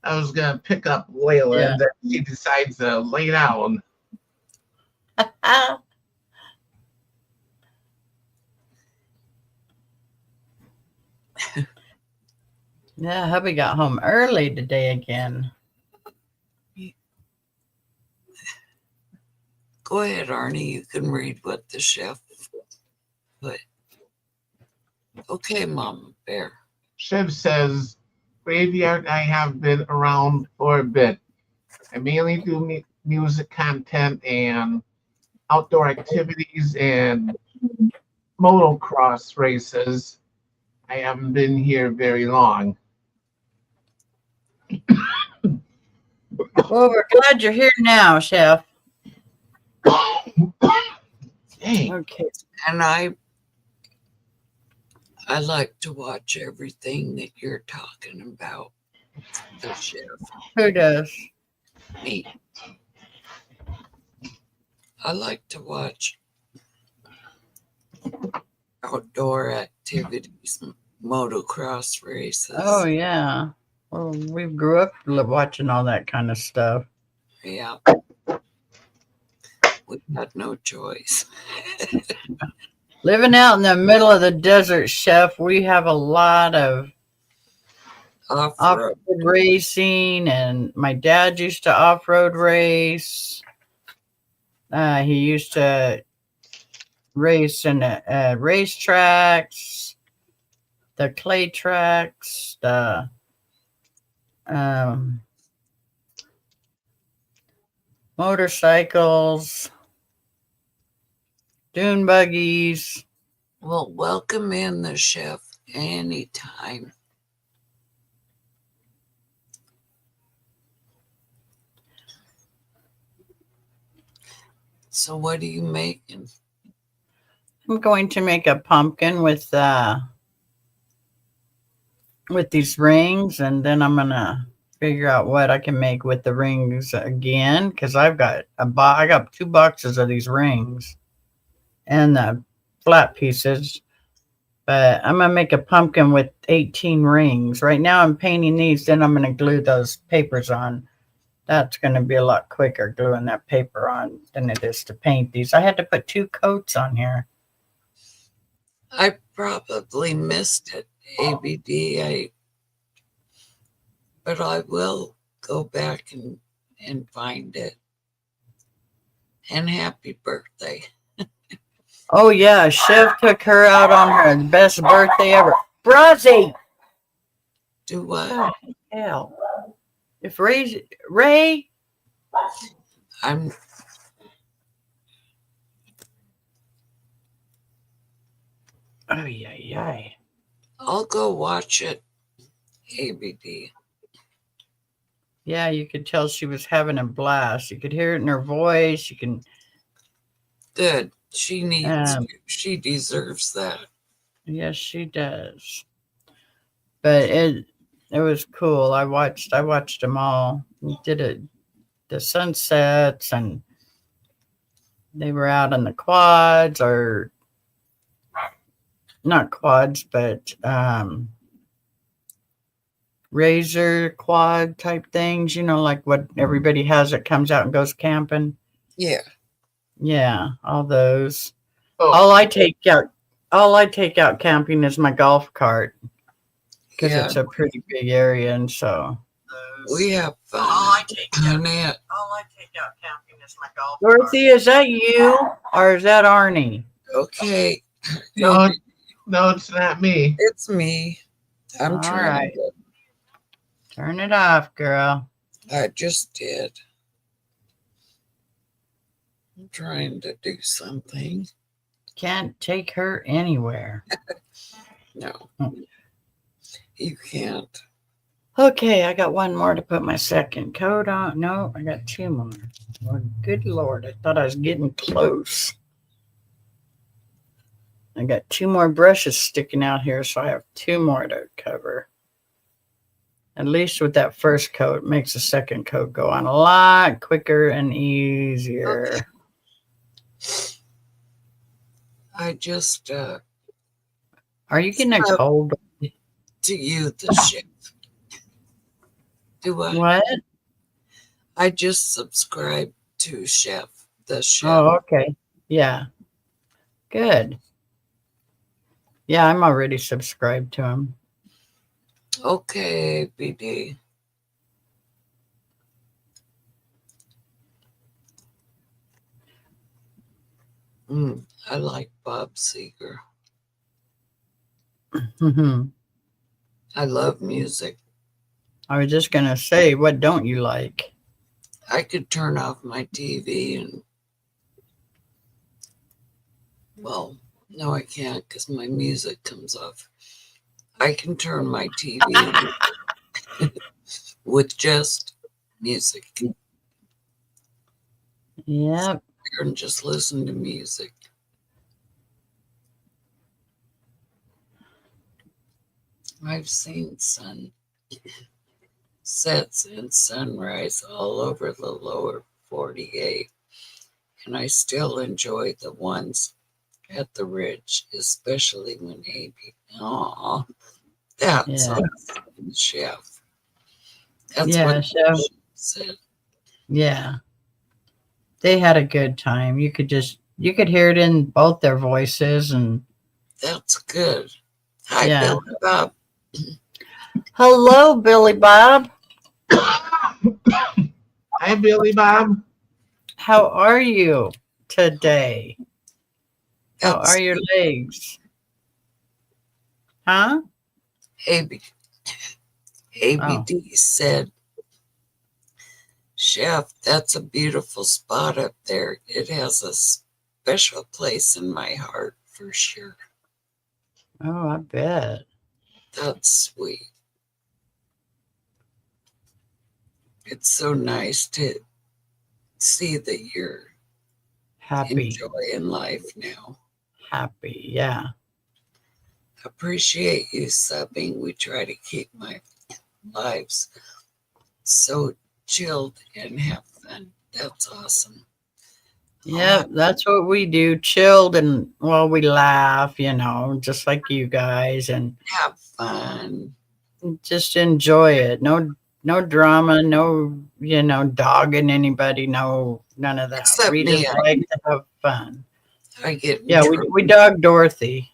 I was going to pick up Layla, Yeah. and then she decides to lay down. Yeah, hubby got home early today again. Go ahead, Arnie. You can read what the chef put. Okay, Mama Bear. Shiv says, Graveyard, I have been around for a bit. I mainly do music content and outdoor activities and motocross races. I haven't been here very long. Well, we're glad you're here now, Chef. Dang. Okay. And I like to watch everything that you're talking about. The chef. Who does? Me. I like to watch outdoor activities, motocross races. Oh, yeah. Well, we grew up watching all that kind of stuff. Yeah. We had no choice. Living out in the middle of the desert, Chef, we have a lot of Off-road. off-road racing, and my dad used to off-road race. He used to race in the racetracks, the clay tracks, the motorcycles, dune buggies. Well, welcome in the chef anytime. So what are you making? I'm going to make a pumpkin with these rings, and then I'm gonna figure out what I can make with the rings again, because I've got I got 2 boxes of these rings and the flat pieces. But I'm gonna make a pumpkin with 18 rings. Right now I'm painting these, then I'm gonna glue those papers on. That's gonna be a lot quicker gluing that paper on than it is to paint these. I had to put 2 coats on here. I probably missed it, ABD. But I will go back and find it. And happy birthday. Oh yeah, Chef took her out on her best birthday ever. Brazzy! Do what? God, hell. If Ray, I'm oh yeah. I'll go watch it, ABD. Yeah, you could tell she was having a blast. You could hear it in her voice. You can, Good. She needs Um, to. She deserves that. yes, she does. But it was cool. I watched them all. We did it, the sunsets, and they were out on the quads, or not quads, but razor quad type things, like what everybody has that comes out and goes camping. Yeah. Yeah, all those. Oh, All I take out camping is my golf cart, because Yeah. it's a pretty big area, and so We have fun. all I take out camping is my golf cart. Dorothy, is that you or is that Arnie? Okay. no, no, it's not me. It's me. I'm All trying. right. Turn it off, girl. I just did. I'm trying to do something. Can't take her anywhere. No. You can't. Okay, I got one more to put my second coat on. No, I got 2 more. Well, good Lord, I thought I was getting close. I got 2 more brushes sticking out here, so I have 2 more to cover. At least with that first coat, it makes the second coat go on a lot quicker and easier. I just Are you getting a cold? to you the chef. Do I? What? I just subscribed to Chef the Chef. Oh, okay. Yeah. Good. Yeah, I'm already subscribed to him. Okay, BD. I like Bob Seger. I I love music. was just going to say, what don't you like? I could turn off my TV and, well, no, I can't because my music comes off. I can turn my TV with just music Yep. and just listen to music. I've seen sunsets and sunrise all over the lower 48, and I still enjoy the ones at the ridge, especially when AB. Aw, that's Yeah. awesome, Chef. That's Yeah, what Chef. she said. Yeah. They had a good time. You could hear it in both their voices, and That's good. Hi, Yeah. Billy Bob. hello, Billy Bob. Hi, Billy Bob. How are you today? How That's are your legs? Huh? ABD said Chef, that's a beautiful spot up there. It has a special place in my heart for sure. Oh, I bet. That's sweet. It's so nice to see that you're Happy. enjoying life now. Happy. Yeah. Appreciate you subbing. We try to keep my lives so chilled and have fun. That's awesome. Yeah, that's what we do. Chilled and well, we laugh, just like you guys, and Have fun. just enjoy it. No drama, no, dogging anybody, none of that. Except We me, just like to have fun. I get in Yeah, trouble. we dog Dorothy,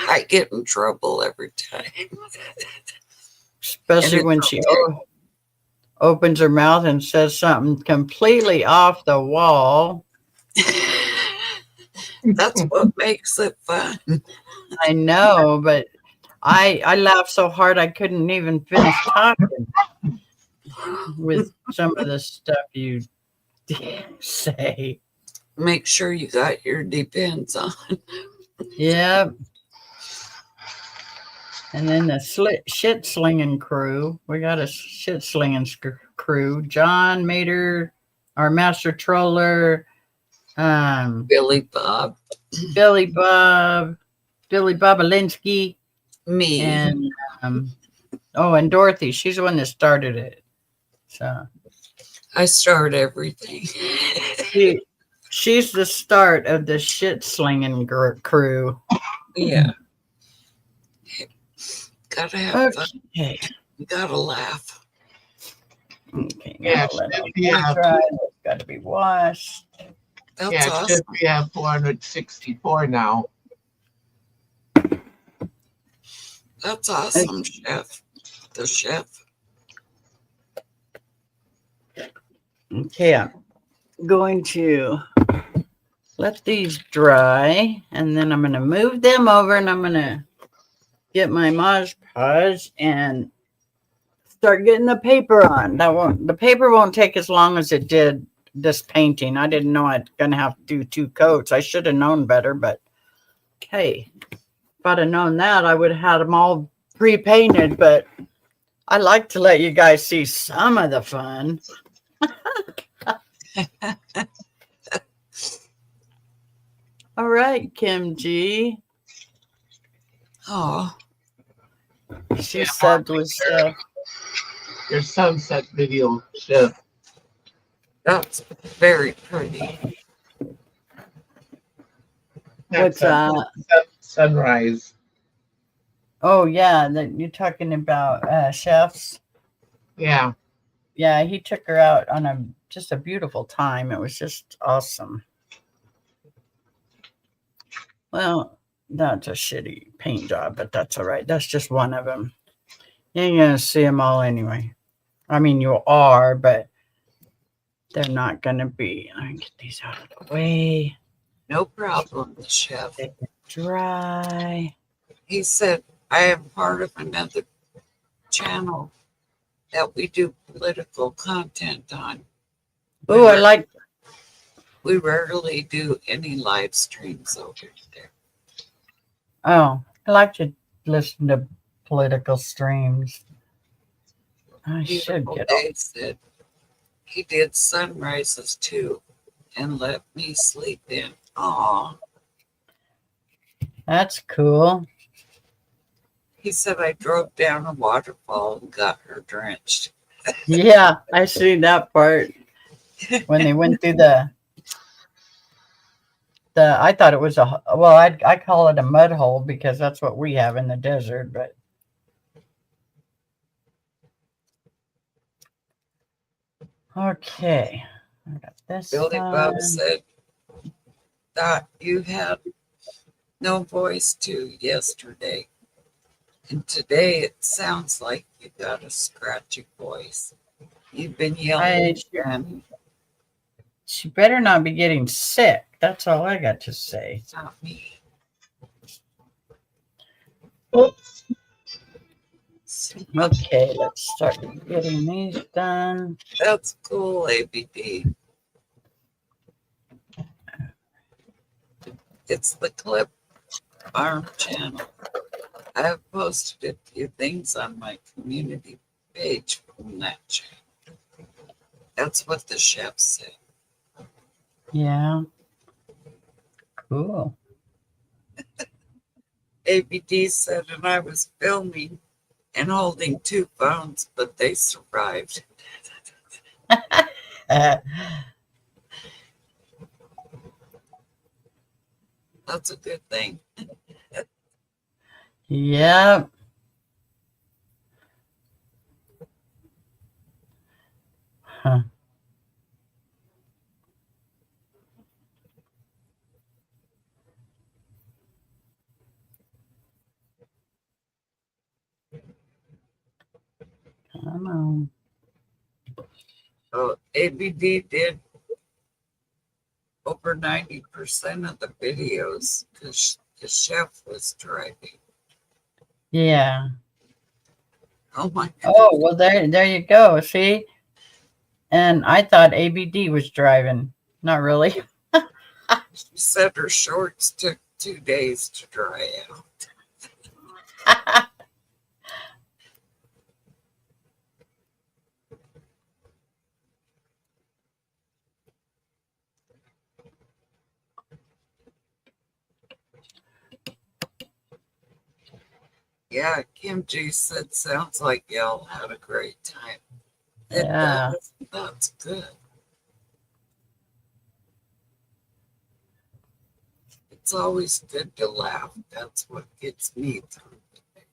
I get in trouble every time. especially And when it's she opens her mouth and says something completely off the wall. That's what makes it fun. I know, but I laughed so hard I couldn't even finish talking with some of the stuff you say. Make sure you got your depends on. Yep. And then the shit slinging crew. We got a shit slinging crew. John Mater, our master troller, Billy Bob, Billy Bobolinsky, me. and and Dorothy. She's the one that started it. So I start everything. she's the start of the shit slinging crew. Yeah. Gotta have fun. Okay. You gotta laugh. Okay. Yeah, Now let should it be up. dry. It's got to be washed. That's Yeah, it awesome. should be at 464 now. That's awesome, chef. The chef. Okay, I'm going to let these dry, and then I'm going to move them over, and I'm going to get my Mod Podge and start getting the paper on. The paper won't take as long as it did this painting. I didn't know I'd gonna have to do 2 coats. I should have known better, but hey, if I'd have known that, I would have had them all pre-painted, but I like to let you guys see some of the fun. All right, Kim G. Oh, She Yeah, subbed with stuff. Your sunset video, Chef. that's very pretty. What's Sunrise. Oh yeah, that you're talking about chefs. Yeah. Yeah, he took her out on just a beautiful time. It was just awesome. Well, that's a shitty paint job, but that's all right. That's just one of them. You ain't gonna see them all anyway. I mean, you are, but they're not gonna be. Let me get these out of the way. No problem, chef. Dry. He said, I am part of another channel that we do political content on. Oh, I like. We rarely do any live streams over there. Oh, I like to listen to political streams. I should Beautiful get off. Day said he did sunrises too and let me sleep in. Aw. That's cool. He said I drove down a waterfall and got her drenched. Yeah, I see that part when they went through the. I thought it was I call it a mud hole because that's what we have in the desert, but. Okay, I got this. Billy Bob said that you had no voice to yesterday. And today it sounds like you got a scratchy voice. You've been yelling again. She better not be getting sick. That's all I got to say. It's not me. Oops. Okay, let's start getting these done. That's cool, ABD. It's the Clip Farm channel. I have posted a few things on my community page from that channel. That's what the chef said. Yeah. Cool. ABD said, and I was filming and holding 2 phones, but they survived. Uh, That's a good thing. yep. Huh. Come on. So ABD did over 90% of the videos because the chef was driving. Yeah. Oh my God. Oh, well, there you go. See? And I thought ABD was driving. Not really. She said her shorts took 2 days to dry out. Yeah, Kim G said, sounds like y'all had a great time. It Yeah. does. That's good. It's always good to laugh. That's what gets me through the day.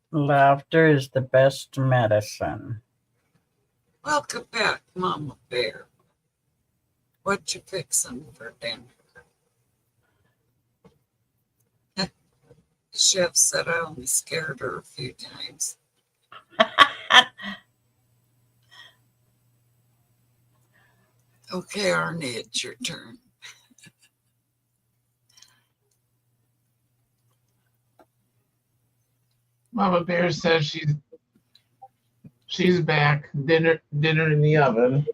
Laughter is the best medicine. Welcome back, Mama Bear. What you fixing for dinner? The chef said I only scared her a few times. Okay, Arnie, it's your turn. Mama Bear says she's back. Dinner in the oven.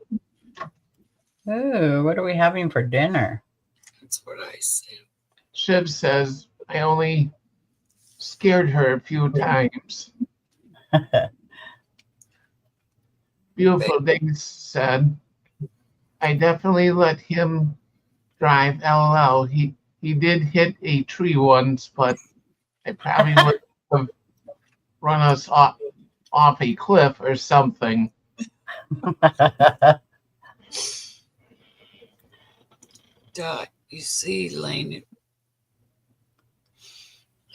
Ooh, what are we having for dinner? That's what I said. Shiv says I only scared her a few times. Beautiful Things said I definitely let him drive. LOL. He did hit a tree once, but I probably would have run us off a cliff or something. Dot, you see, Lane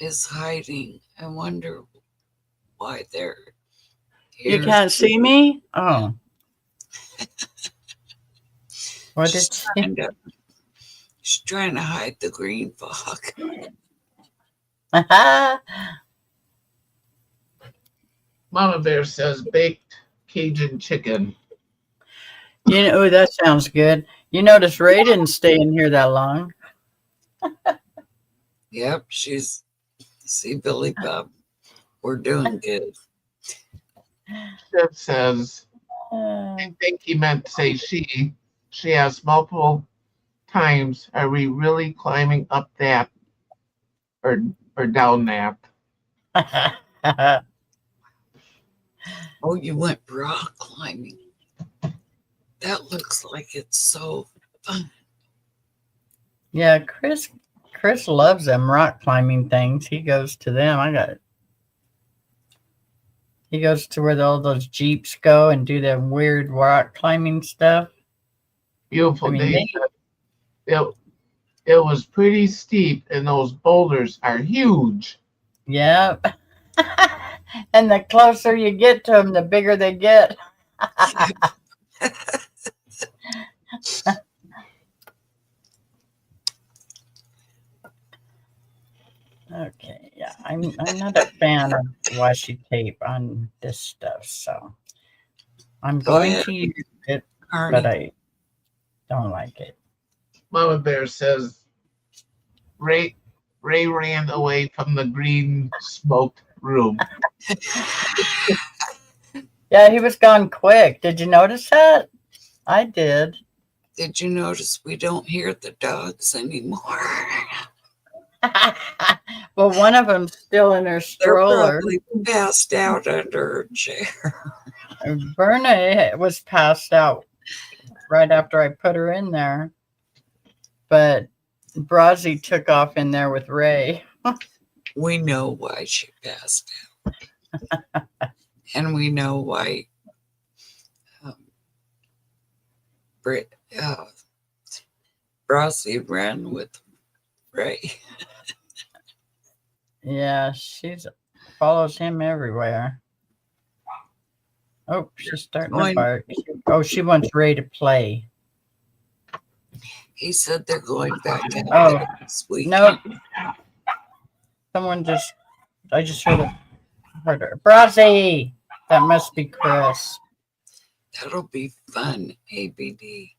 is hiding. I wonder why they're You here. can't see me? Oh. What did She's trying to hide the green fog. Mama Bear says baked Cajun chicken. You know, ooh, that sounds good. You notice Ray didn't stay in here that long. Yep, see, Billy Bob, we're doing good. Shiv says I think he meant to say she. She asked multiple times, are we really climbing up that or down that? Oh, you went rock climbing. That looks like it's so fun. Yeah, Chris loves them rock climbing things. He goes to them. He goes to where all those Jeeps go and do the weird rock climbing stuff. Beautiful I mean, day. It was pretty steep, and those boulders are huge. Yeah. And the closer you get to them, the bigger they get. Okay, yeah, I'm not a fan of washi tape on this stuff, so I'm going to use it, but Arnie, I don't like it. Mama Bear says Ray ran away from the green smoked room. Yeah, he was gone quick. Did you notice that? I did. Did you notice we don't hear the dogs anymore? Well, one of them's still in her They're stroller. probably passed out under her chair. Berna was passed out right after I put her in there. But Brazzy took off in there with Ray. We know why she passed out. And we know why Rossi ran with Ray. Yeah, she's follows him everywhere. Oh, she's starting to bark. Oh, she wants Ray to play. He said they're going back out Oh, there this week. nope. I just heard her. Brazzy! That must be Chris. That'll be fun, ABD.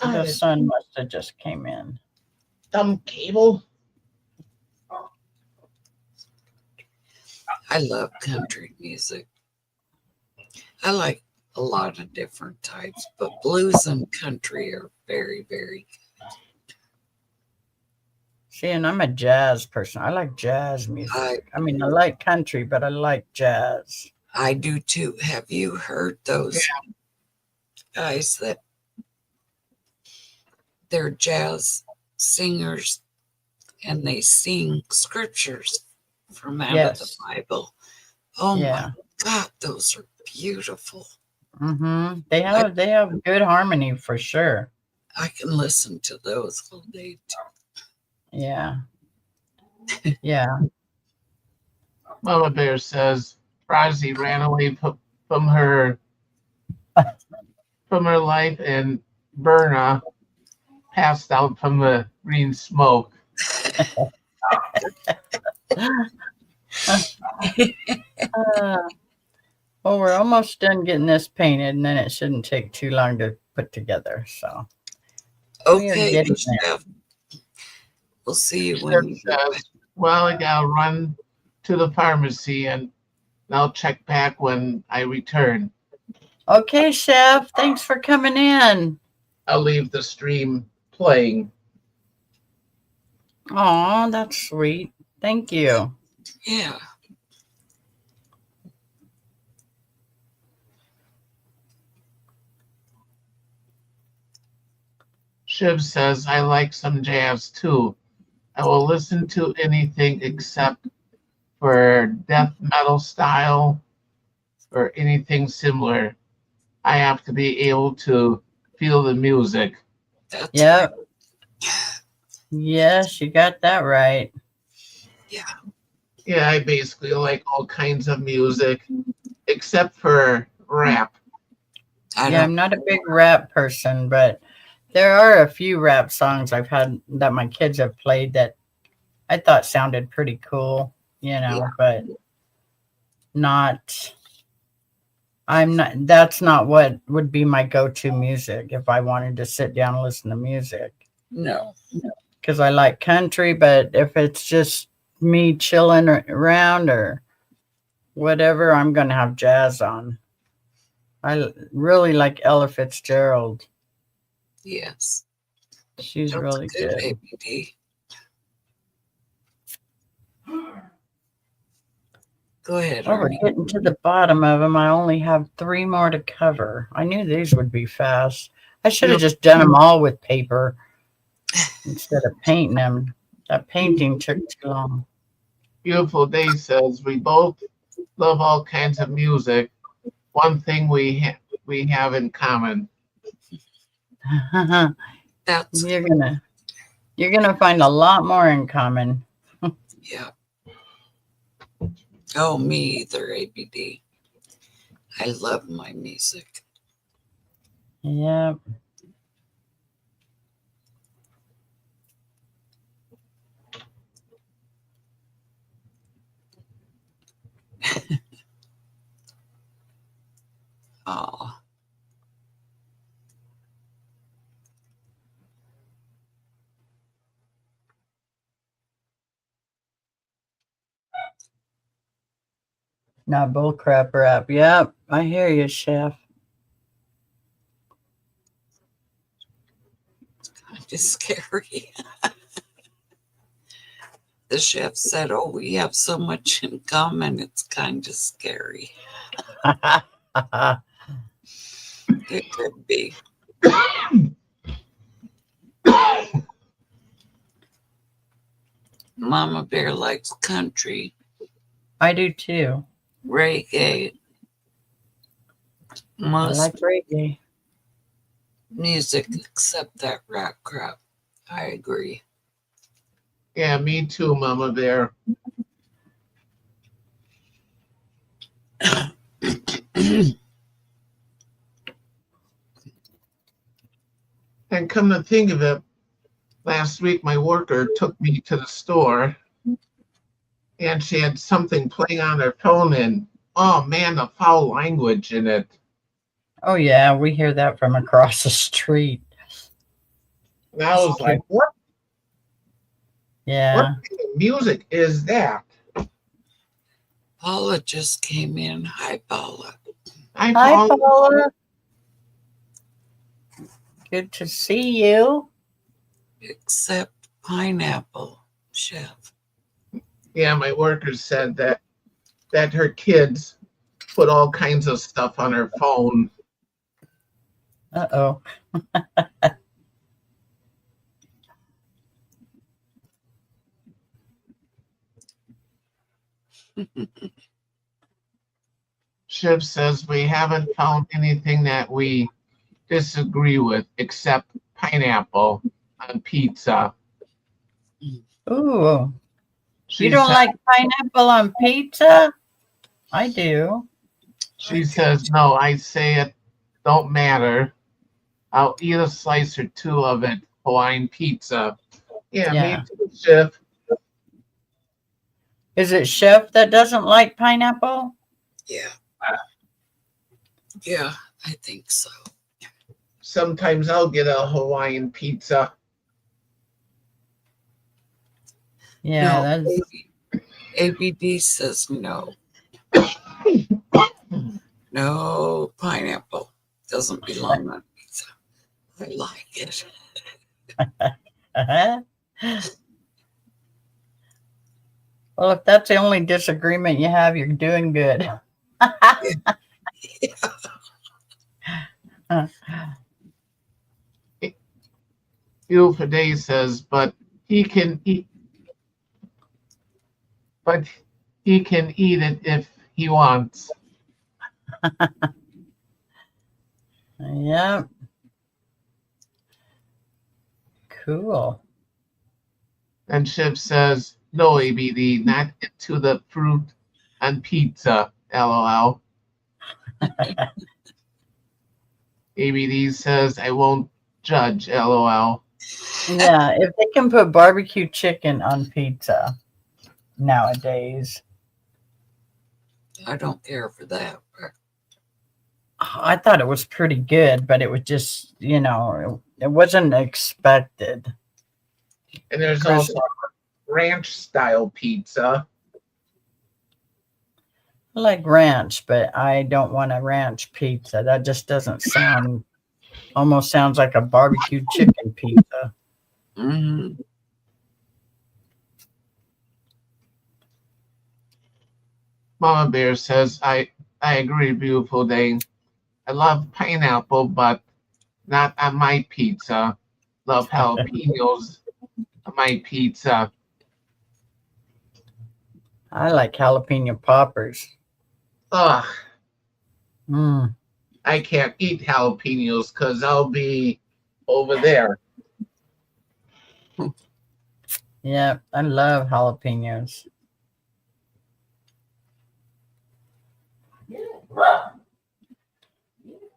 The sun must have just came in. Dumb cable. I love country music. I like a lot of different types, but blues and country are very, very good. See, and I'm a jazz person. I like jazz music. I mean, I like country, but I like jazz. I do too. Have you heard those guys that they're jazz singers and they sing scriptures from out of the Bible? Oh my God, those are beautiful. Mm-hmm. They have good harmony for sure. I can listen to those all day too. Yeah. Yeah. Mama Bear says Rosie ran away from her life, and Berna passed out from the green smoke. Well, we're almost done getting this painted, and then it shouldn't take too long to put together. So, okay, we'll see you when you says, well, I gotta run to the pharmacy, and I'll check back when I return. Okay, Chef. Thanks for coming in. I'll leave the stream playing. Oh, that's sweet. Thank you. Yeah. Shiv says, I like some jazz too. I will listen to anything except for death metal style or anything similar. I have to be able to feel the music. Yep. Yes, you got that right. Yeah. Yeah, I basically like all kinds of music except for rap. I'm not a big rap person, but there are a few rap songs I've had that my kids have played that I thought sounded pretty cool, but that's not what would be my go-to music if I wanted to sit down and listen to music. No. Because I like country, but if it's just me chilling around or whatever, I'm going to have jazz on. I really like Ella Fitzgerald. Yes. She's really good. ABD. Go ahead. Oh, we're getting to the bottom of them. I only have 3 more to cover. I knew these would be fast. I should have just done them all with paper instead of painting them. That painting took too long. Beautiful Day says, we both love all kinds of music. One thing we have in common. You're gonna find a lot more in common. Yeah. Oh, me either, ABD. I love my music. Yeah. Oh. Not bullcrap rap. Yep, I hear you, Chef. It's scary. The chef said, "Oh, we have so much in common. It's kind of scary." It could be. Mama Bear likes country, I do too. reggae, I most like reggae. music except that rap crap. I agree. Yeah, me too, Mama Bear. And come to think of it, last week my worker took me to the store and she had something playing on her phone and oh man, the foul language in it. Oh yeah, we hear that from across the street. And I was like, what Yeah. kind of music is that? Paula just came in. Hi, Paula. I Hi, called Paula. Good to see you. Except pineapple, chef. yeah, my worker said that her kids put all kinds of stuff on her phone. Uh-oh. Shiv says we haven't found anything that we disagree with except pineapple on pizza. Ooh. She You don't said, like pineapple on pizza? I do. she says, no, I say it don't matter. I'll eat a slice or two of it, Hawaiian pizza. Yeah, Yeah. me too, Shiv. Is it Chef that doesn't like pineapple? Yeah. Yeah, I think so. Sometimes I'll get a Hawaiian pizza. Yeah, No, that's ABD says no. No pineapple. Doesn't belong on pizza. I like it. uh-huh. Well, if that's the only disagreement you have, you're doing good. Beautiful Day says, but he can eat it if he wants. Yeah. Cool. And Shiv says, no, ABD, not into the fruit and pizza, LOL. ABD says, I won't judge, LOL. Yeah, if they can put barbecue chicken on pizza nowadays, I don't care for that. But I thought it was pretty good, but it was just, it wasn't expected. And there's Chris- also ranch style pizza. I like ranch, but I don't want a ranch pizza. That just doesn't almost sounds like a barbecue chicken pizza. mhm. Mama Bear says, I agree, Beautiful Day. I love pineapple, but not on my pizza. Love jalapenos on my pizza. I like jalapeno poppers. Ugh, Mm. I can't eat jalapenos because I'll be over there. Yeah, I love jalapenos.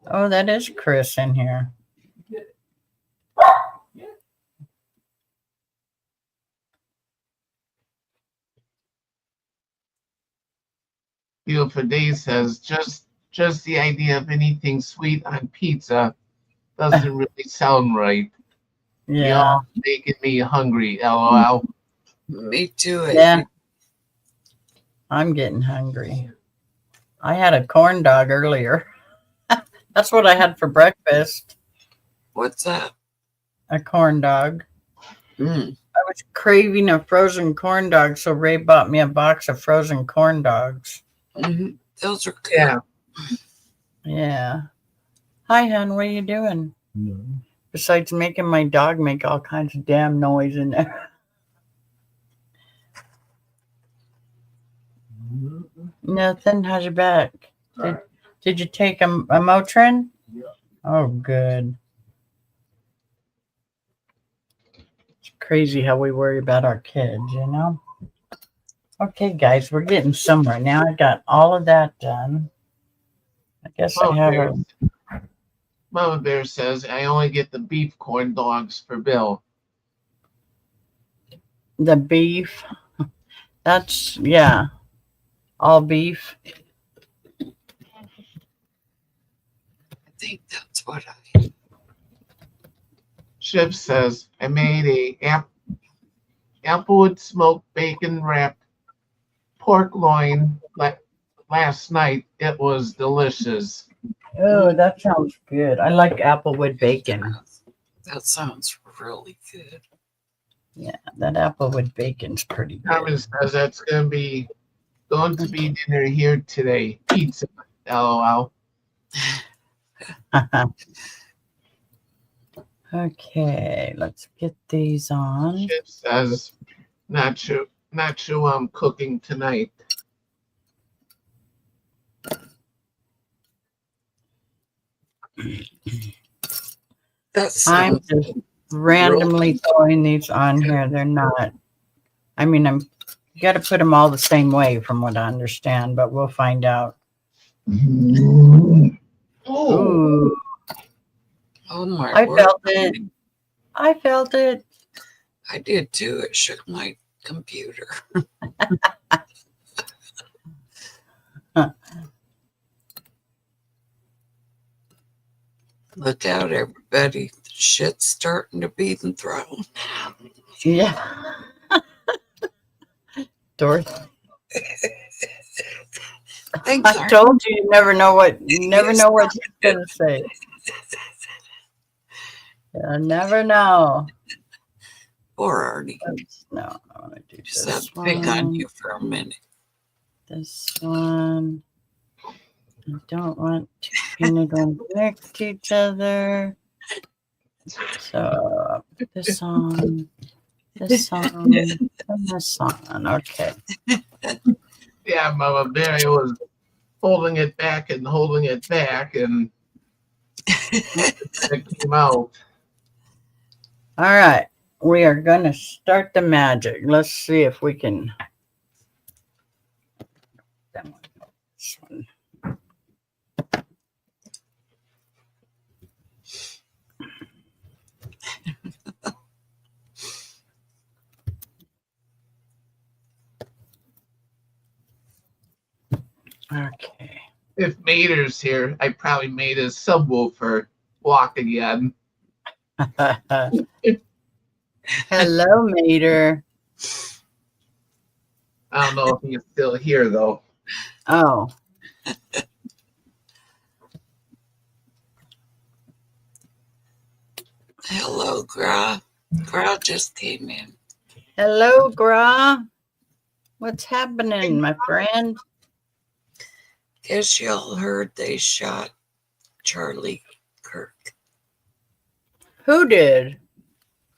Oh, that is Chris in here. Beautiful Day says, just the idea of anything sweet on pizza doesn't really sound right. Yeah. Y'all making me hungry, LOL. Me too. Yeah. I'm getting hungry. I had a corn dog earlier. That's what I had for breakfast. What's that? A corn dog. Mm. I was craving a frozen corn dog, so Ray bought me a box of frozen corn dogs. Hmm. Those are good. Yeah. Yeah. Hi, hon. What are you doing? Besides making my dog make all kinds of damn noise in there. Nothing. How's your back? Did you take a Motrin? Yeah. Oh, good. It's crazy how we worry about our kids, you know? Okay, guys, we're getting somewhere now. I got all of that done. I guess I have a... Mama Bear says I only get the beef corn dogs for Bill. The beef. That's, yeah. All beef. I think that's what I. Shiv says I made a applewood smoked bacon wrapped pork loin last night. It was delicious. Oh, that sounds good. I like applewood bacon. That sounds really good. Yeah, that applewood bacon's pretty good. Carmen says that's going to be dinner here today. Pizza. LOL. Okay, let's get these on. Shiv says not sure I'm cooking tonight. That I'm sounds just randomly throwing these on here. They're not. I mean, you got to put them all the same way, from what I understand, but we'll find out. Ooh. Ooh, oh my I word. felt it. I felt it. I did too. It shook my computer. Look out, everybody. The shit's starting to be thrown. Yeah. Dorothy, Thanks, I told you, you never know what you're gonna say. You never know. Poor Arnie. No, I want to do Just this have to pick on one. you for a minute. This one. I don't want two peanut ones next to each other. So this on, this on, and this on. Okay. Yeah, Mama Bear was holding it back, and it came out. All right. We are going to start the magic. Let's see if we can. That one. This one. Okay. If Mater's here, I probably made his subwoofer walk again. Hello, Mater. I don't know if he's still here though. Oh. Hello, Gra. Gra just came in. Hello, Gra. What's happening, my friend? Guess y'all heard they shot Charlie Kirk. Who did?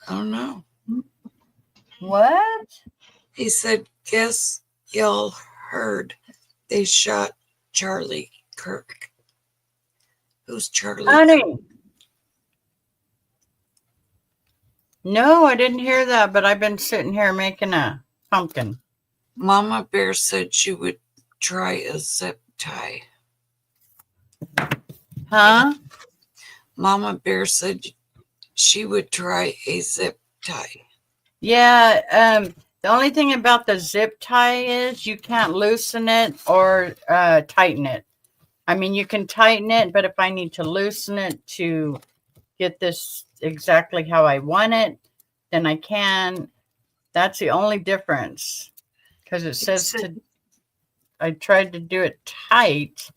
Oh no. What? He said, guess y'all heard they shot Charlie Kirk. Who's Charlie? Honey. No, I didn't hear that, but I've been sitting here making a pumpkin. Mama Bear said she would try a zip tie. Huh? Mama Bear said she would try a zip tie. Yeah, the only thing about the zip tie is you can't loosen it or tighten it. I mean, you can tighten it, but if I need to loosen it to get this exactly how I want it, then I can. That's the only difference. Because it says to I tried to do it tight.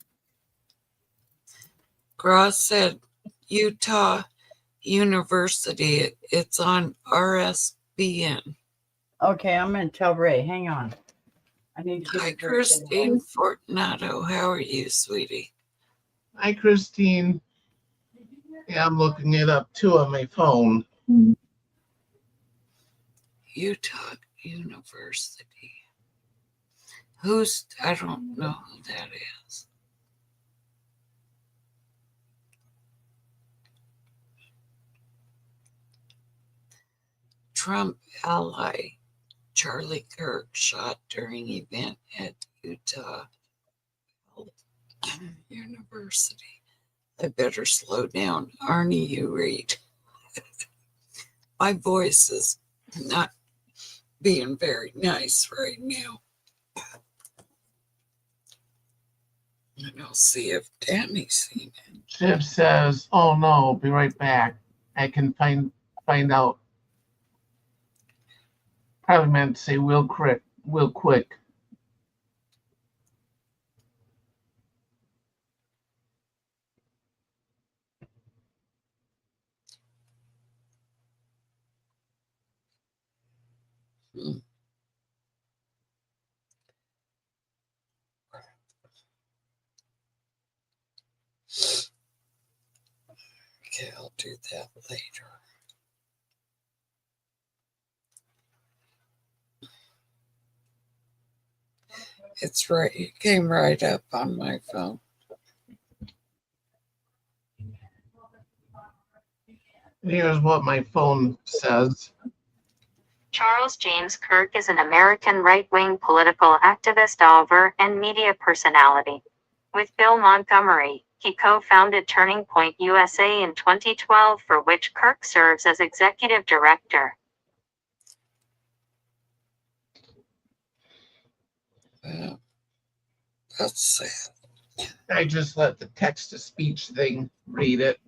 Gross said Utah University. It's on RSBN. Okay, I'm going to tell Ray. Hang on. I need to get Hi, the drink in. Christine Fortunato. How are you, sweetie? Hi, Christine. Yeah, I'm looking it up too on my phone. Utah University. I don't know who that is. Trump ally Charlie Kirk shot during event at Utah University. I better slow down. Arnie, you read. My voice is not being very nice right now. And I'll see if Danny's seen it. Shiv says, "Oh no, be right back. I can find out." Probably meant to say real quick. Hmm. Okay, I'll do that later. It's right. It came right up on my phone. Here's what my phone says. Charles James Kirk is an American right-wing political activist, author, and media personality. With Bill Montgomery, he co-founded Turning Point USA in 2012, for which Kirk serves as executive director. Well, that's sad. I just let the text-to-speech thing read it.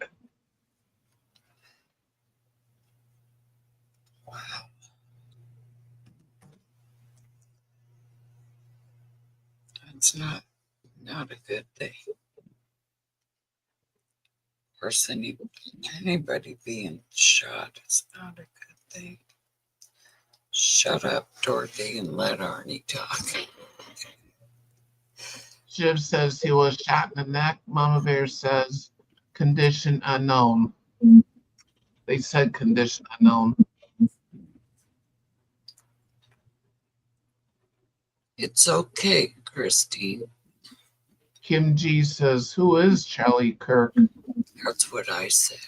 Wow. That's not a good thing. Of course, anybody being shot is not a good thing. Shut up, Dorothy, and let Arnie talk. Shiv says he was shot in the neck. Mama Bear says condition unknown. They said condition unknown. It's okay, Christine. Kim G says, "Who is Charlie Kirk?" That's what I said.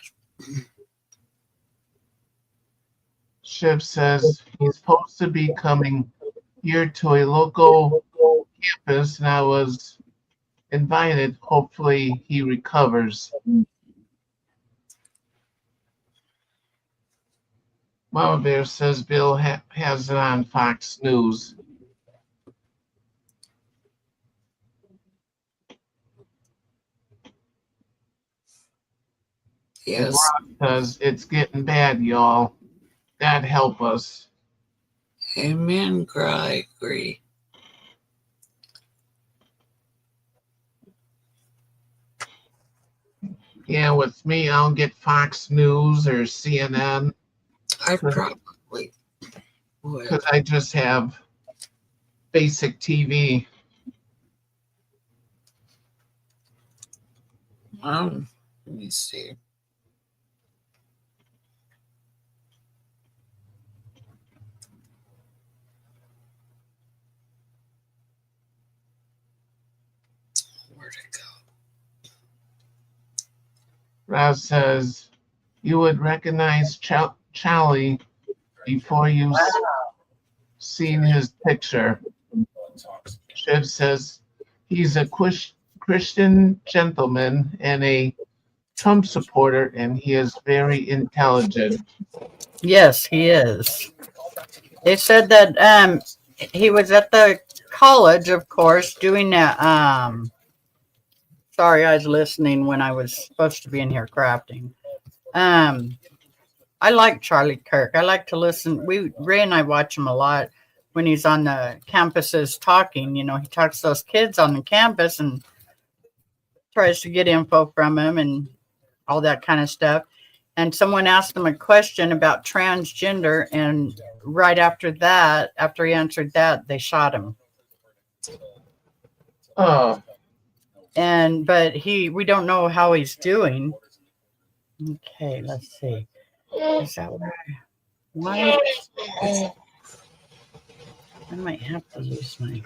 Shiv says he's supposed to be coming here to a local campus, and I was invited. Hopefully he recovers. Mama Bear says Bill has it on Fox News. Yes. Says it's getting bad, y'all. God help us. Amen, I agree. Yeah, with me, I don't get Fox News or CNN I probably would. because I just have basic TV. Let me see. Where'd it go? Roz says you would recognize Charlie before you seen his picture. Shiv says he's a Christian gentleman and a Trump supporter, and he is very intelligent. Yes, he is. They said that he was at the college, of course, doing a sorry, I was listening when I was supposed to be in here crafting. I like Charlie Kirk. I like to listen. Ray and I watch him a lot. when he's on the campuses talking. You know, he talks to those kids on the campus and tries to get info from them and all that kind of stuff. And someone asked him a question about transgender, and right after that, after he answered that, they shot him. Oh, But we don't know how he's doing. Okay, let's see. Is that where I might have to use my.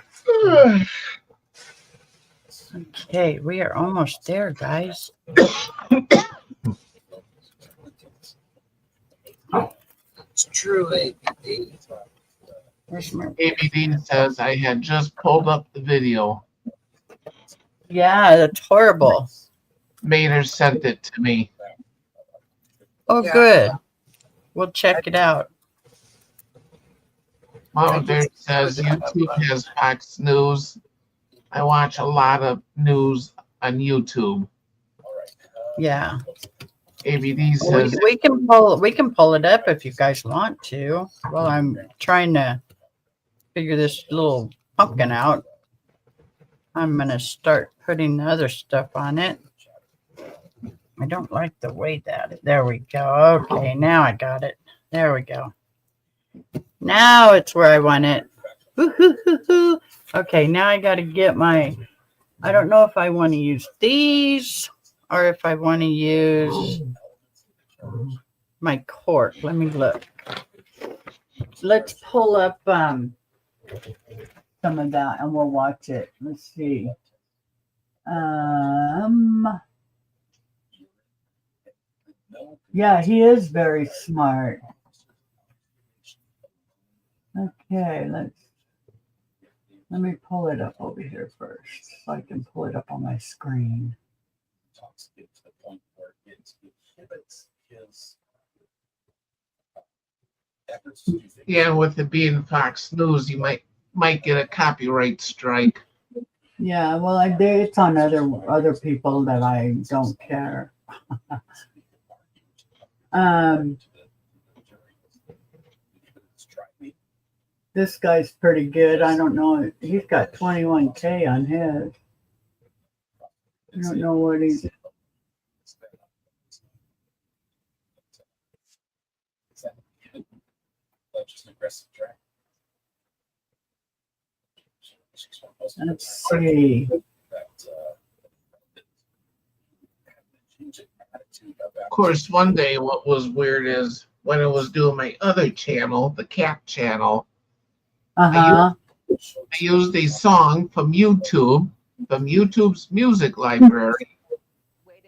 Okay, we are almost there, guys. It's true, ABD. Where's my? ABD says I had just pulled up the video. Yeah, that's horrible. Mater sent it to me. Oh, Yeah. good. We'll check it out. Mama Bear says YouTube has Fox News. I watch a lot of news on YouTube. Yeah, ABD says we can pull it up if you guys want to. Well, I'm trying to figure this little pumpkin out. I'm gonna start putting the other stuff on it. I don't like the way that. There we go. Okay, now I got it. There we go. Now it's where I want it. Woo-hoo-hoo-hoo. Okay, now I got to get my. I don't know if I want to use these or if I want to use my cork. Let me look. Let's pull up some of that and we'll watch it. Let's see. Yeah, he is very smart. Okay, let me pull it up over here first so I can pull it up on my screen. yeah, with it being Fox News, you might get a copyright strike. Yeah, well, it's on other people that I don't care. This guy's pretty good. I don't know. He's got 21K on his. I don't know what he's. Let's see. Of course, one day what was weird is when I was doing my other channel, the Cat channel, I used a song from YouTube's music library,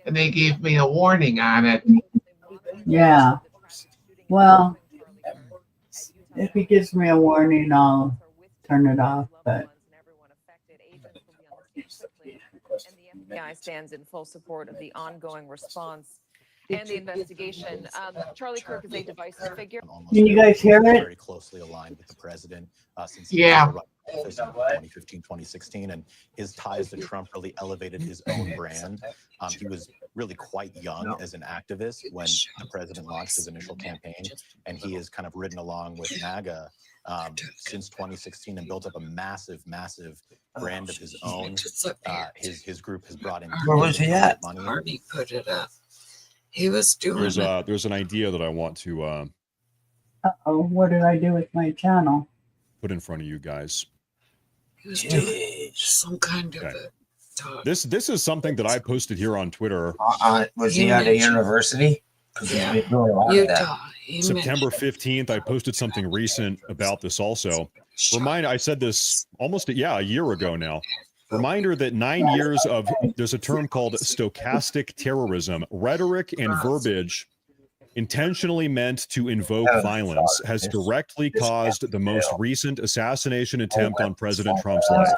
and they gave me a warning on it. Yeah. Well, if he gives me a warning, I'll turn it off. But And the FBI stands in full support of the ongoing response and the investigation. Charlie Kirk is a divisive figure. can you guys hear it? Very closely aligned with the president since Yeah. 2015, 2016, and his ties to Trump really elevated his own brand. He was really quite young as an activist when the president launched his initial campaign, and he has kind of ridden along with MAGA since 2016 and built up a massive brand of his own. His group has brought in. Where was he at? Money. Arnie put it up. He was doing There's an idea that I want to Uh-oh, what did I do with my channel? put in front of you guys. He was doing some kind of Okay. a talk. This is something that I posted here on Twitter Was he at a university? 'Cause Yeah. we do a lot of that. Utah. He September mentioned 15th. I posted something recent about this also. I said this almost a year ago now. Reminder that 9 years of there's a term called stochastic terrorism, rhetoric and verbiage intentionally meant to invoke violence has directly caused the most recent assassination attempt on President Trump's life.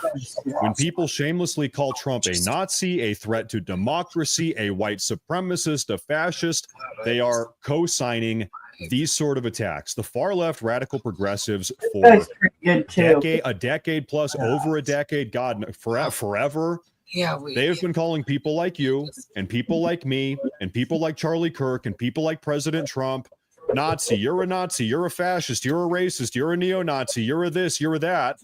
When people shamelessly call Trump a Nazi, a threat to democracy, a white supremacist, a fascist, they are co-signing these sort of attacks. The far left radical progressives for That's pretty good too. a decade plus, over a decade, God, forever. Yeah, They have been calling people like you and people like me and people like Charlie Kirk and people like President Trump Nazi, you're a Nazi, you're a fascist, you're a racist, you're a neo-Nazi, you're a this, you're a that.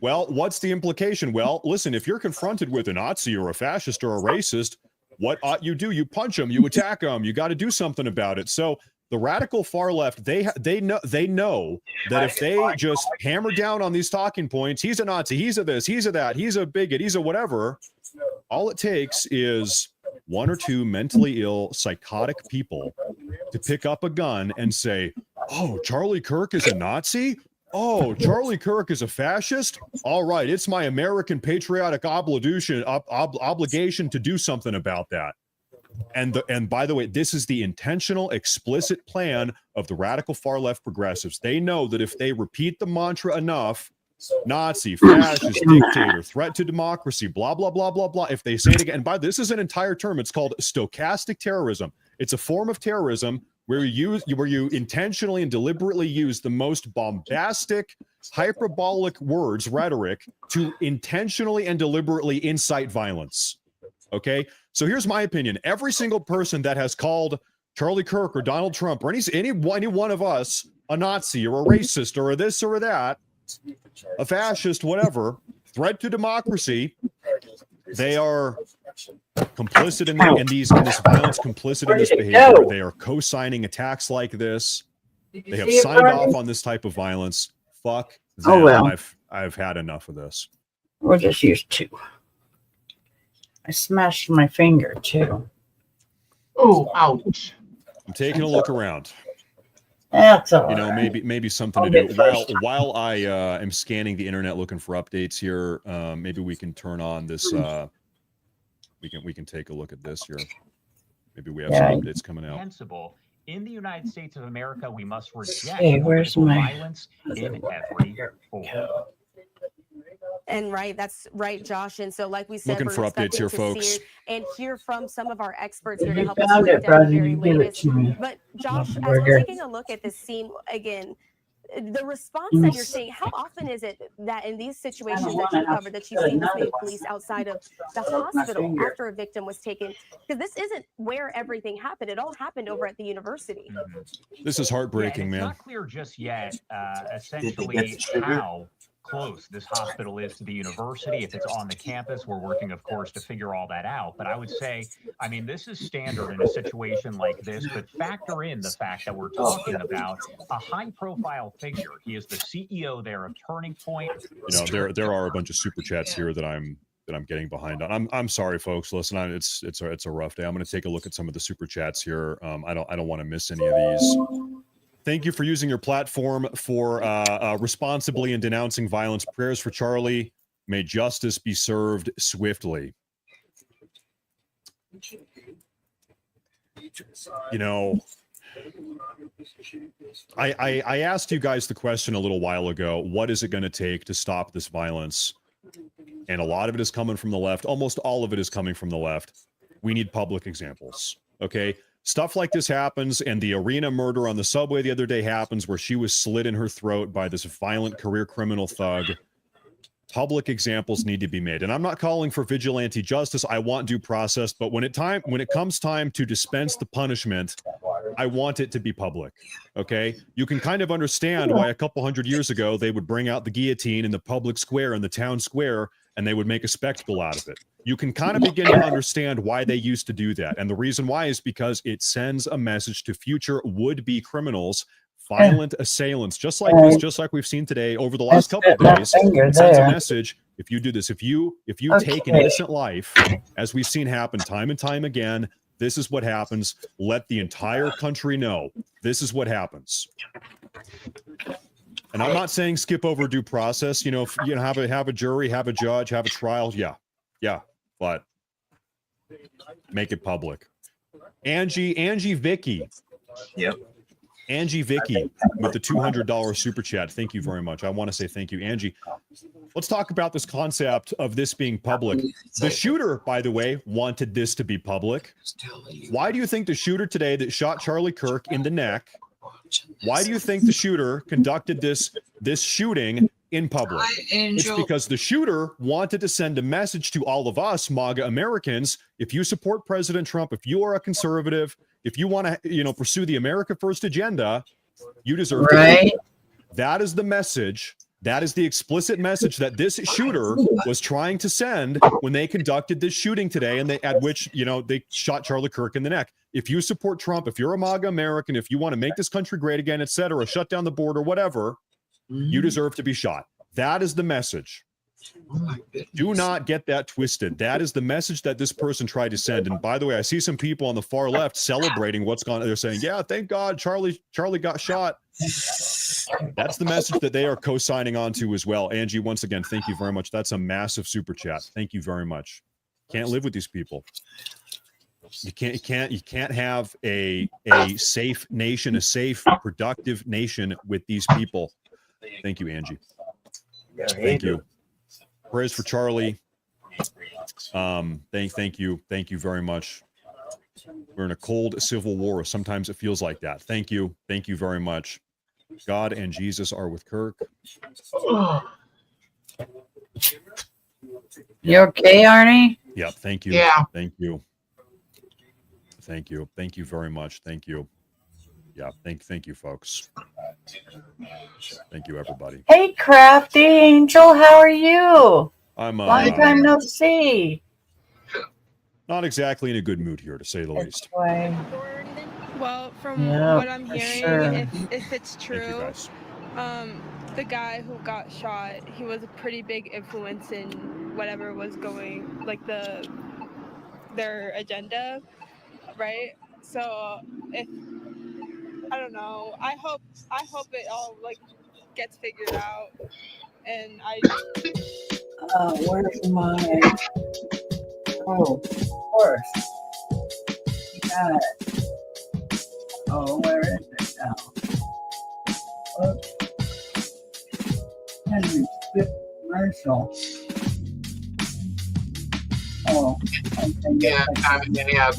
Well, what's the implication? Well, listen, if you're confronted with a Nazi or a fascist or a racist, what ought you do? You punch them, you attack them, you got to do something about it. So the radical far left, they know that if they just hammer down on these talking points, he's a Nazi, he's a this, he's a that, he's a bigot, he's a whatever, all it takes is one or two mentally ill, psychotic people to pick up a gun and say, oh, Charlie Kirk is a Nazi? Oh, Charlie Kirk is a fascist? All right, it's my American patriotic obligation to do something about that. And by the way, this is the intentional, explicit plan of the radical far left progressives. They know that if they repeat the mantra enough, Nazi, fascist, dictator, threat to democracy, blah, blah, blah, blah, blah. If they say it again, and this is an entire term, it's called stochastic terrorism. It's a form of terrorism where you intentionally and deliberately use the most bombastic, hyperbolic words, rhetoric, to intentionally and deliberately incite violence. Okay? So here's my opinion. Every single person that has called Charlie Kirk or Donald Trump or any one of us a Nazi or a racist or a this or a that, a fascist, whatever, threat to democracy, they are complicit in this violence, complicit in this behavior. They are co-signing attacks like this. They have signed off on this type of violence. Fuck them. Oh, well. I've had enough of this. We'll just use 2. I smashed my finger too. Oh, ouch. I'm taking a look around. That's all right. Maybe something to do while I am scanning the internet looking for updates here. Maybe we can turn on this. We can take a look at this here. Maybe we have some updates coming out. In the United States of America, we must reject violence in every form. And that's right, Josh. And so, like we said, looking for updates here, folks, and hear from some of our experts here to help us found break it, down the brother. very You give it latest. to me. But Josh, as we're taking a look at this scene again, the response that you're seeing, how often is it that in these situations that you covered that you've seen this many police outside of the hospital after a victim was taken? Because this isn't where everything happened. It all happened over at the university. This is heartbreaking, It's man. not clear just yet, essentially, how close this hospital is to the university. If it's on the campus, we're working, of course, to figure all that out. But I would say, this is standard in a situation like this, but factor in the fact that we're talking about a high-profile figure. He is the CEO there of Turning Point. There are a bunch of super chats here that I'm getting behind on. I'm sorry, folks. Listen, it's a rough day. I'm going to take a look at some of the super chats here. I don't want to miss any of these. Thank you for using your platform for responsibly and denouncing violence. Prayers for Charlie. May justice be served swiftly. I asked you guys the question a little while ago, what is it going to take to stop this violence? And a lot of it is coming from the left. Almost all of it is coming from the left. We need public examples. Okay? Stuff like this happens, and the Arena murder on the subway the other day happens where she was slit in her throat by this violent career criminal thug. Public examples need to be made. And I'm not calling for vigilante justice. I want due process. But when it comes time to dispense the punishment, I want it to be public. Okay? You can kind of understand why a couple hundred years ago they would bring out the guillotine in the public square, in the town square, and they would make a spectacle out of it. You can kind of begin to understand why they used to do that. And the reason why is because it sends a message to future would-be criminals, violent assailants, just like we've seen today over the last couple of days. It sends a message. If you do this, if you take an innocent life, as we've seen happen time and time again, this is what happens. Let the entire country know this is what happens. And I'm not saying skip over due process. If you have a jury, have a judge, have a trial. Yeah, but make it public. Angie Vicky. Yep. Angie Vicky with the $200 super chat. Thank you very much. I want to say thank you, Angie. Let's talk about this concept of this being public. The shooter, by the way, wanted this to be public. Why do you think the shooter today that shot Charlie Kirk in the neck, why do you think the shooter conducted this shooting in public? It's because the shooter wanted to send a message to all of us MAGA Americans. If you support President Trump, if you are a conservative, if you want to, pursue the America First agenda, you deserve Right. to. That is the message. That is the explicit message that this shooter was trying to send when they conducted this shooting today, and at which they shot Charlie Kirk in the neck. If you support Trump, if you're a MAGA American, if you want to make this country great again, etc., shut down the border, whatever, you deserve to be shot. That is the message. Do not get that twisted. That is the message that this person tried to send. And by the way, I see some people on the far left celebrating what's gone on. They're saying, yeah, thank God Charlie got shot. That's the message that they are co-signing on to as well. Angie, once again, thank you very much. That's a massive super chat. Thank you very much. Can't live with these people. You can't have a safe nation, a safe, productive nation with these people. Thank you, Angie. Thank you. Prayers for Charlie. Thank you very much. We're in a cold civil war. Sometimes it feels like that. Thank you very much. God and Jesus are with Kirk. You okay, Arnie? Yep. Thank you. Yeah. Thank you very much. Thank you. Yeah. Thank you, folks. Thank you, everybody. Hey, Crafty Angel, how are you? I'm Long time no see. not exactly in a good mood here, to say the least. Why? Well, from Yeah, what I'm for hearing, sure. if it's Thank you, true, guys. the guy who got shot, he was a pretty big influence in whatever was going, like their agenda, right? So if I don't know, I hope it all like gets figured out, and Where's my? Oh, of course. Got it. Oh, where is it now? Oops. Henry skip commercial. Oh, okay. Yeah, yeah.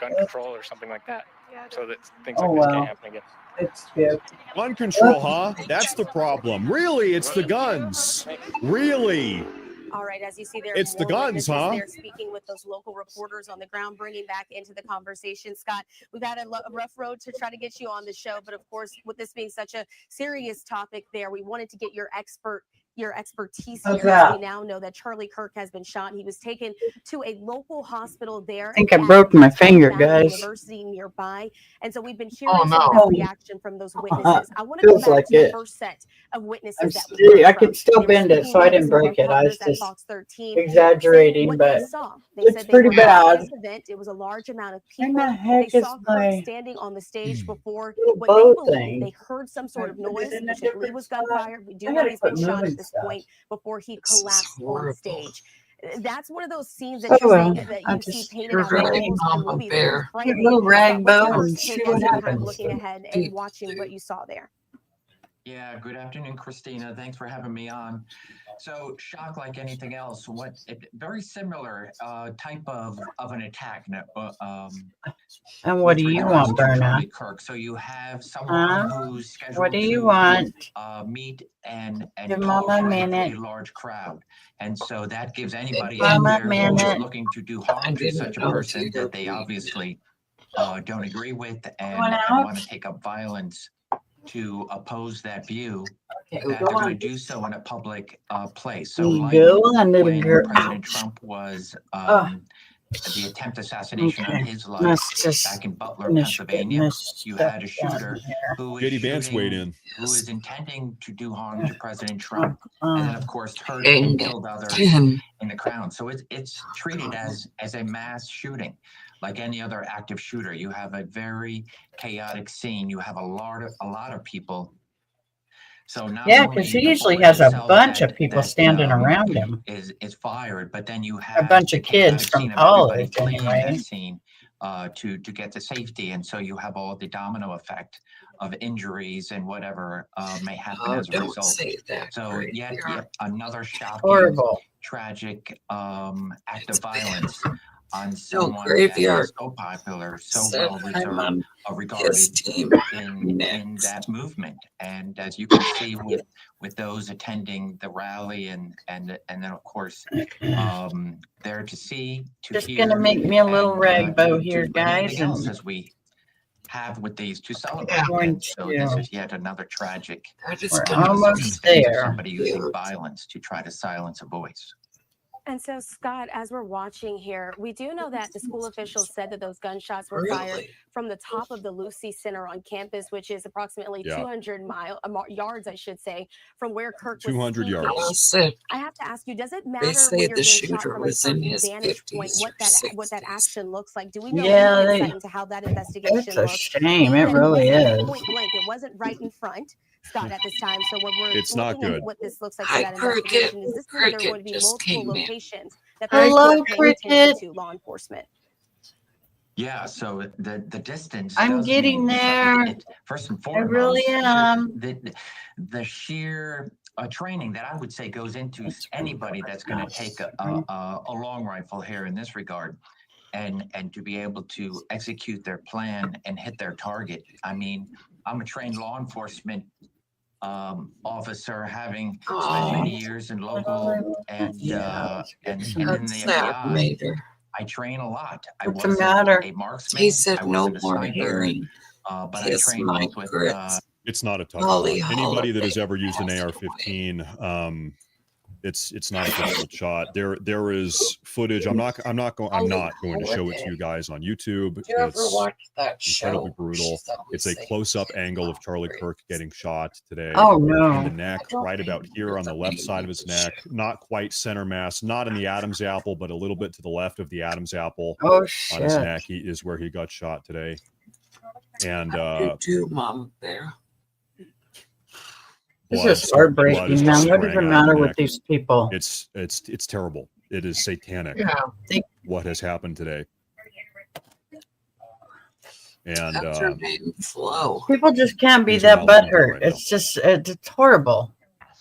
Gun control or something like that, so that things Oh, like this well. can't happen again. It's skipped. Gun control, huh? That's the problem. Really, it's the guns. Really. All right, as you see there, It's the more guns, witnesses huh? there speaking with those local reporters on the ground, bringing back into the conversation. Scott, we've had a rough road to try to get you on the show, but of course, with this being such a serious topic there, we wanted to get your expertise How's here. that? We now know that Charlie Kirk has been shot. He was taken to a local hospital there. I think I at broke my finger, Valley guys. University nearby. And so we've been hearing Oh, some no. of that reaction from those witnesses. I want to go Feels back like to the it. first set of witnesses I'm that we still, heard I from. could still They were bend it, speaking so I with didn't some of break our it. I partners was at just Fox 13, exaggerating, what but they saw. They it's said they pretty were at bad. this event. It was a large amount of Where people. the heck They is saw Kirk my standing on the stage before little what bow they believe. thing? They heard some sort of noise, Is it in a which they believe different was spot? gunfire. We do I know gotta he's been quit shot at moving this stuff. point before he This is collapsed on horrible. stage. That's one of those scenes that Oh you're well, saying that I you see just painted out really almost in the movie. That bear. was get a frightening. little rag What's bow your and first see take what as you're kind of happens. looking ahead and watching what you saw there? Yeah, good afternoon, Christina. Thanks for having me on. So, shock like anything else. Very similar type of an attack. And what do with you regards want, to Berna? Charlie Kirk. So you have someone who's scheduled What do you to want? meet and Give talk Mama a with minute. a large crowd, and so that gives anybody Give out Mama a there who is minute. looking to do harm to such a person that they obviously don't agree with and want to take up violence to oppose that view, that they're going to do so in a public place. So like Go on, little when girl. President Trump was the attempt assassination on Okay. his life Let's just back in Butler, finish Pennsylvania, getting this you stuff had a down shooter here. who was JD Vance weighed shooting, in. who was intending to do harm to President Trump, Uh, and then of course hurt and And killed others 10. in the crowd. So it's treated as a mass shooting, like any other active shooter. You have a very chaotic scene. You have a lot of people. So not Yeah, only because he the usually bullet has a itself bunch that- of people that, standing around him. is fired, but then you A have bunch the of kids chaotic from scene of everybody college, fleeing anyway. that scene to get to safety, and so you have all the domino effect of injuries and whatever may happen Oh, as a don't result. say that. So Great. yet another shocking, Horrible. tragic act of violence on someone that graveyard. is so popular, so Said well I'm on regarded his team in next. that movement. And as you can see with those attending the rally and then of course there to see, to Just hear, gonna make me a little and, rag bow to here, do guys, anything else and as we have with these to celebrate. Yeah. And so this Going is yet another tragic We're almost there. somebody using violence to try to silence a voice. And so, Scott, as we're watching here, we do know that the school officials said that those gunshots were fired Really? from the top of the Lucy Center on campus, which is approximately Yeah. 200 yards, I should say, from where Kirk was 200 speaking. yards. I have to ask you, does it They matter say when you're the being shot shooter from a was in certain his vantage point 50s or what that 60s. action looks like? Do we know Yeah, any they- insight into how that investigation It's a looks? shame. Being It that really wasn't is. point blank, it wasn't right in front, Scott, at this time. So when we're It's not looking at good. what this looks like for Hi, that Cricket. investigation, is this where there are going to be Cricket just multiple came in. locations that they're Hello, going to be paying attention Cricket. to, law enforcement? Yeah, so the distance. I'm does getting mean there. first and I foremost, really am. the sheer training that I would say goes into anybody that's going to take a long rifle here in this regard, and to be able to execute their plan and hit their target. I mean, I'm a trained law enforcement officer, having spent many years in local and in the What's that, FBI. Mater? I train a lot. I What's the wasn't matter? a marksman. He said I no wasn't a more sniper, hearing. but I Kiss trained my both with grits. It's not a tough Holly shot. Anybody that has Holiday ever used an passed AR-15, it's not a difficult shot. There is footage. I'm not going to show it to you guys on YouTube. Did you ever It's watch that incredibly show? brutal. It's a close-up angle of Charlie Kirk getting shot today. Oh, In no. the neck, right about here on the left side of his neck. Not quite center mass, not in the Adam's apple, but a little bit to the left of the Adam's apple Oh, on his shit. neck. He is where he got shot today. And You too, Mom Bear. This blood- is heartbreaking, blood is man. just What does spraying it out of matter the with neck. these people? It's terrible. It is satanic Yeah. what has happened today. And That's her name, Flo. People just can't be He's that an outlaw butthurt. right now. It's just, it's horrible.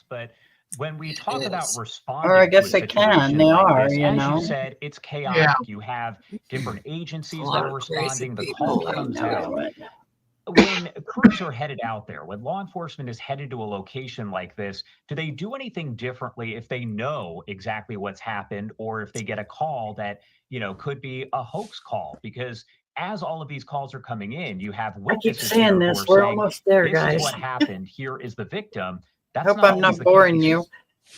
But when we talk about is. responding Or I to guess a they can. situation They like are, this, you as know. you said, it's chaotic. You have different agencies A that lot are of crazy responding. The people call I comes know. out. When crews are headed out there, when law enforcement is headed to a location like this, do they do anything differently if they know exactly what's happened, or if they get a call that, could be a hoax call? Because as all of these calls are coming in, you have I keep witnesses saying here who this. are We're saying, almost there, this is guys. what happened. Here is the victim. That's Hope not I'm always not the boring case. you.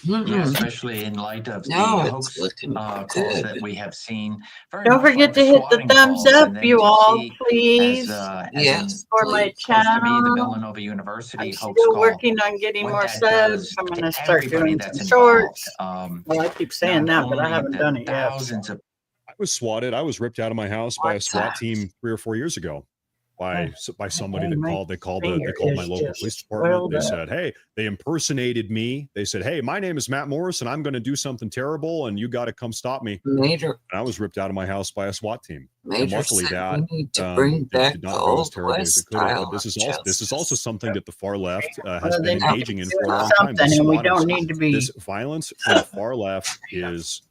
Yeah, especially in light of No, the it's hoax looking calls good. that we have seen. Very Don't much forget like to the hit the swatting thumbs calls, up, and then you to all, see please. as Yes, For my please. supposed to be the channel. Villanova University I'm hoax still call, working on getting what more that subs. does I'm to gonna start everybody doing that's some involved. shorts. Well, I keep saying Not that, but I only haven't the done it yet. thousands of I was swatted. I was ripped out of my house by a What's SWAT that? team 3 or 4 years ago by somebody that my called. They called finger my is local just police department. swelled They up. said, "Hey," they impersonated me. They said, "Hey, my name is Matt Morris, and I'm going to do something terrible, and you got to come stop me." Major, And I was ripped out of my house by a SWAT team. And Major luckily, said that we need to bring back did the not go as old terribly as West it could have. style But this of is also justice. something that the far left has Well, been they need to engaging be in for a doing long time. The something, and we don't swatters. need to be This violence from the far left is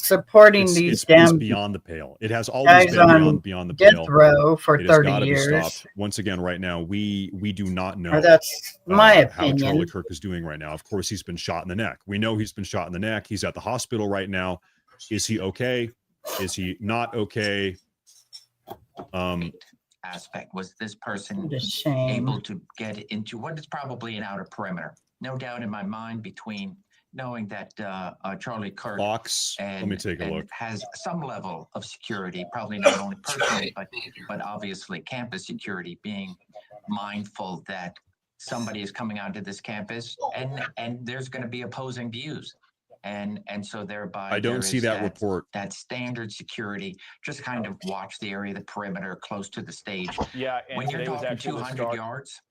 supporting it's these it's damn beyond the pale. It has always guys been on beyond the death pale. row for It has 30 got to be years. stopped. Once again, right now, we do not know Or that's my how Charlie opinion. Kirk is doing right now. Of course, he's been shot in the neck. We know he's been shot in the neck. He's at the hospital right now. Is he okay? Is he not okay? aspect was this person What a shame. able to get into what is probably an outer perimeter. No doubt in my mind between knowing that Charlie Kirk Box. Let me take a look. has some level of security, probably not only personally, but obviously campus security, being mindful that somebody is coming onto this campus and there's going to be opposing views. And so thereby I don't there see is that report. That standard security, just kind of watch the area, the perimeter close to the stage. Yeah, and When you're today was talking actually the 200 start. yards,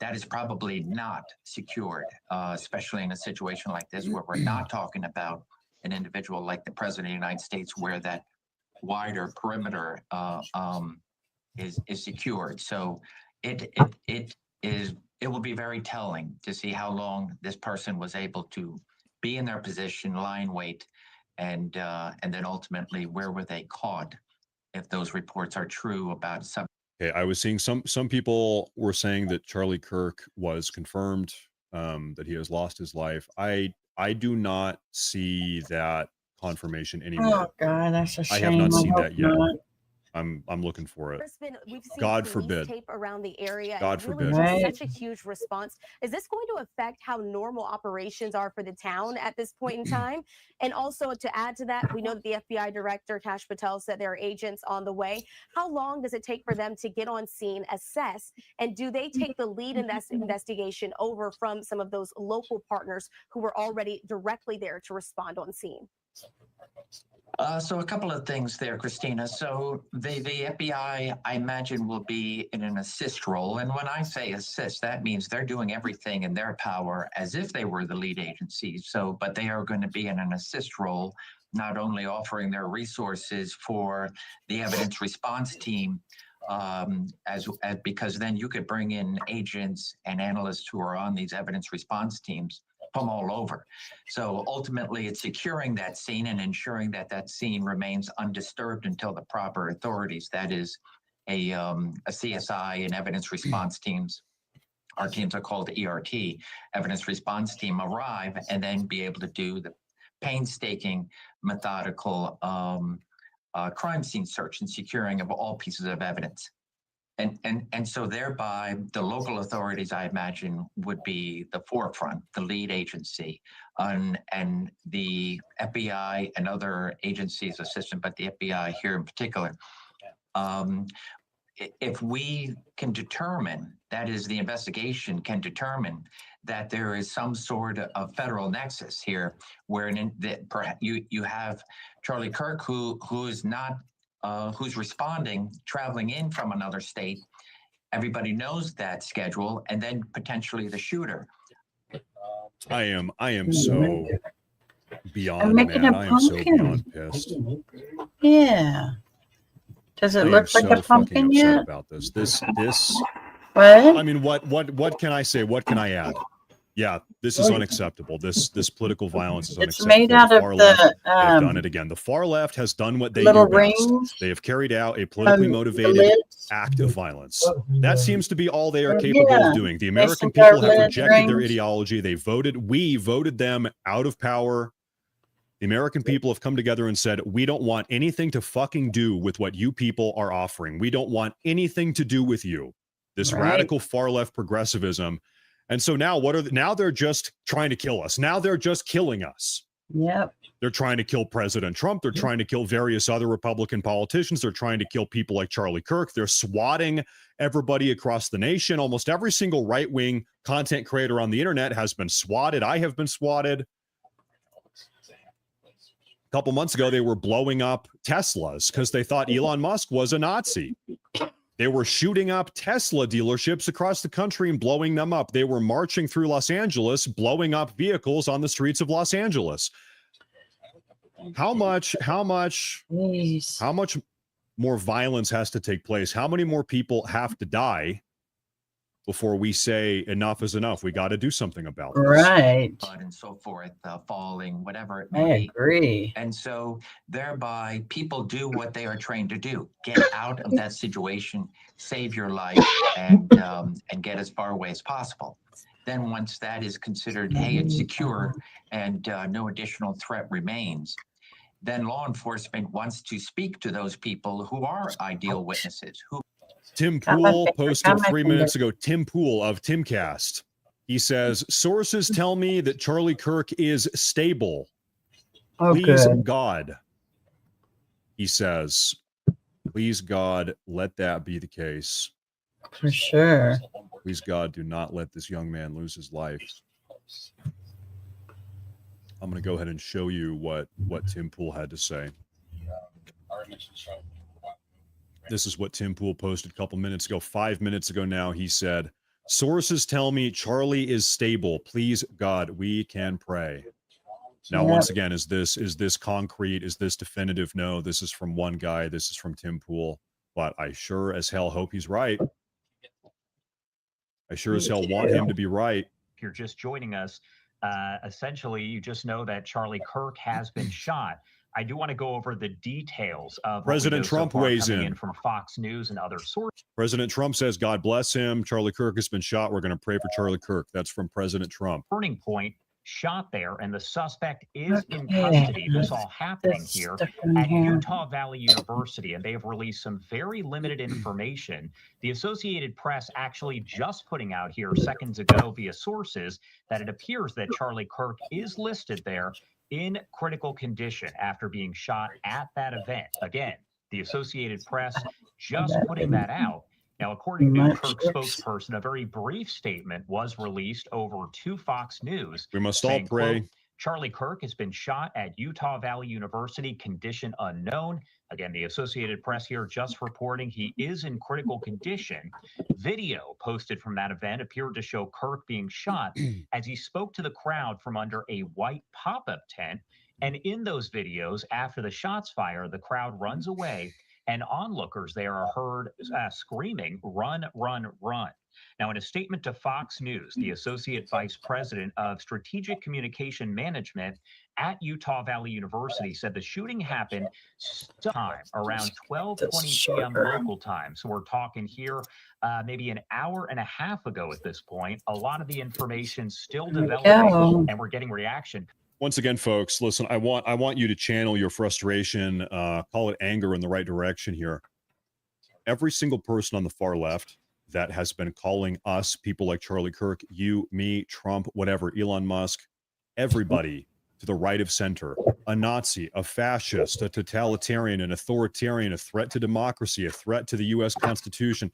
that is probably not secured, especially in a situation like this where we're not talking about an individual like the President of the United States, where that wider perimeter is secured. So it will be very telling to see how long this person was able to be in their position, lie in wait, and then ultimately where were they caught if those reports are true about some. Okay, I was seeing some people were saying that Charlie Kirk was confirmed, that he has lost his life. I do not see that confirmation anymore. Oh God, that's a shame. I have not seen hope that yet. not. I'm looking for it. We've seen God police forbid. tape around the area. God and really forbid. just such a huge response. Is this going to affect how normal operations are for the town at this point in time? And also to add to that, we know that the FBI director, Kash Patel, said there are agents on the way. How long does it take for them to get on scene, assess, and do they take the lead in this investigation over from some of those local partners who were already directly there to respond on scene? So a couple of things there, Christina. So the FBI, I imagine, will be in an assist role. And when I say assist, that means they're doing everything in their power as if they were the lead agency. So, but they are going to be in an assist role, not only offering their resources for the evidence response team, as because then you could bring in agents and analysts who are on these evidence response teams from all over. So ultimately, it's securing that scene and ensuring that that scene remains undisturbed until the proper authorities, that is a CSI and evidence response teams, our teams are called ERT, evidence response team, arrive and then be able to do the painstaking, methodical crime scene search and securing of all pieces of evidence. And so thereby the local authorities, I imagine, would be the forefront, the lead agency, and the FBI and other agencies assistant, but the FBI here in particular. If we can determine, that is, the investigation can determine that there is some sort of federal nexus here, where you have Charlie Kirk, who is not who's responding, traveling in from another state. Everybody knows that schedule, and then potentially the shooter. I am so beyond I'm making mad. a I am so pumpkin. beyond pissed. Yeah. Does it I am look like so a pumpkin fucking upset yet? about this. What? I mean, what can I say? What can I add? Yeah, this is unacceptable. This political violence is It's unacceptable. made out of far left, the they've done it again. The far left has done what they little do best. rings. They have carried out a politically the motivated lids. act of violence. That seems to be all they are Yeah, capable of doing. The they American stick our people have lids, rejected their rings. ideology. We voted them out of power. The American people have come together and said, we don't want anything to fucking do with what you people are offering. We don't want anything to do with you. This Right. radical far left progressivism. And so now now they're just trying to kill us. Now they're just killing us. Yep. They're trying to kill President Trump. They're trying to kill various other Republican politicians. They're trying to kill people like Charlie Kirk. They're swatting everybody across the nation. Almost every single right-wing content creator on the internet has been swatted. I have been swatted. A couple months ago, they were blowing up Teslas because they thought Elon Musk was a Nazi. They were shooting up Tesla dealerships across the country and blowing them up. They were marching through Los Angeles, blowing up vehicles on the streets of Los Angeles. How much more violence has to take place? How many more people have to die before we say enough is enough? We got to do something about this. Right. And so forth, falling, whatever it I may be. agree. And so thereby people do what they are trained to do: get out of that situation, save your life, and get as far away as possible. Then once that is considered, hey, it's secure and no additional threat remains, then law enforcement wants to speak to those people who are ideal witnesses. Tim Got my Pool finger, posted got my 3 minutes finger. ago. Tim Pool of Timcast. He says, sources tell me that Charlie Kirk is stable. Oh, Please, good. God. He says, please, God, let that be the case. For sure. Please, God, do not let this young man lose his life. I'm going to go ahead and show you what Tim Pool had to say. This is what Tim Pool posted a couple minutes ago. 5 minutes ago now, he said, sources tell me Charlie is stable. Please, God, we can pray. Now, Yep. once again, is this concrete? Is this definitive? No, this is from one guy. This is from Tim Pool. But I sure as hell hope he's right. I sure as hell want him to be right. If you're just joining us, Essentially, you just know that Charlie Kirk has been shot. I do want to go over the details of what we President know so Trump far weighs coming in. from Fox News and other sources. President Trump says, God bless him. Charlie Kirk has been shot. We're going to pray for Charlie Kirk. That's from President Trump. Turning Point shot there, and the suspect is in custody. This all happening here at Utah Valley University, and they have released some very limited information. The Associated Press actually just putting out here seconds ago via sources that it appears that Charlie Kirk is listed there in critical condition after being shot at that event. Again, the Associated Press just putting that out. Now, according to Kirk's spokesperson, a very brief statement was released over to Fox News. We must all saying, pray. quote, Charlie Kirk has been shot at Utah Valley University, condition unknown. Again, the Associated Press here just reporting he is in critical condition. Video posted from that event appeared to show Kirk being shot as he spoke to the crowd from under a white pop-up tent. And in those videos, after the shots fire, the crowd runs away, and onlookers there are heard screaming, run, run, run. Now, in a statement to Fox News, the Associate Vice President of Strategic Communication Management at Utah Valley University said the shooting happened sometime around 12:20 p.m. local time. So we're talking here maybe an hour and a half ago at this point. A lot of the information still developing, and we're getting reaction. Once again, folks, listen, I want you to channel your frustration, call it anger in the right direction here. Every single person on the far left that has been calling us, people like Charlie Kirk, you, me, Trump, whatever, Elon Musk, everybody to the right of center, a Nazi, a fascist, a totalitarian, an authoritarian, a threat to democracy, a threat to the U.S. Constitution.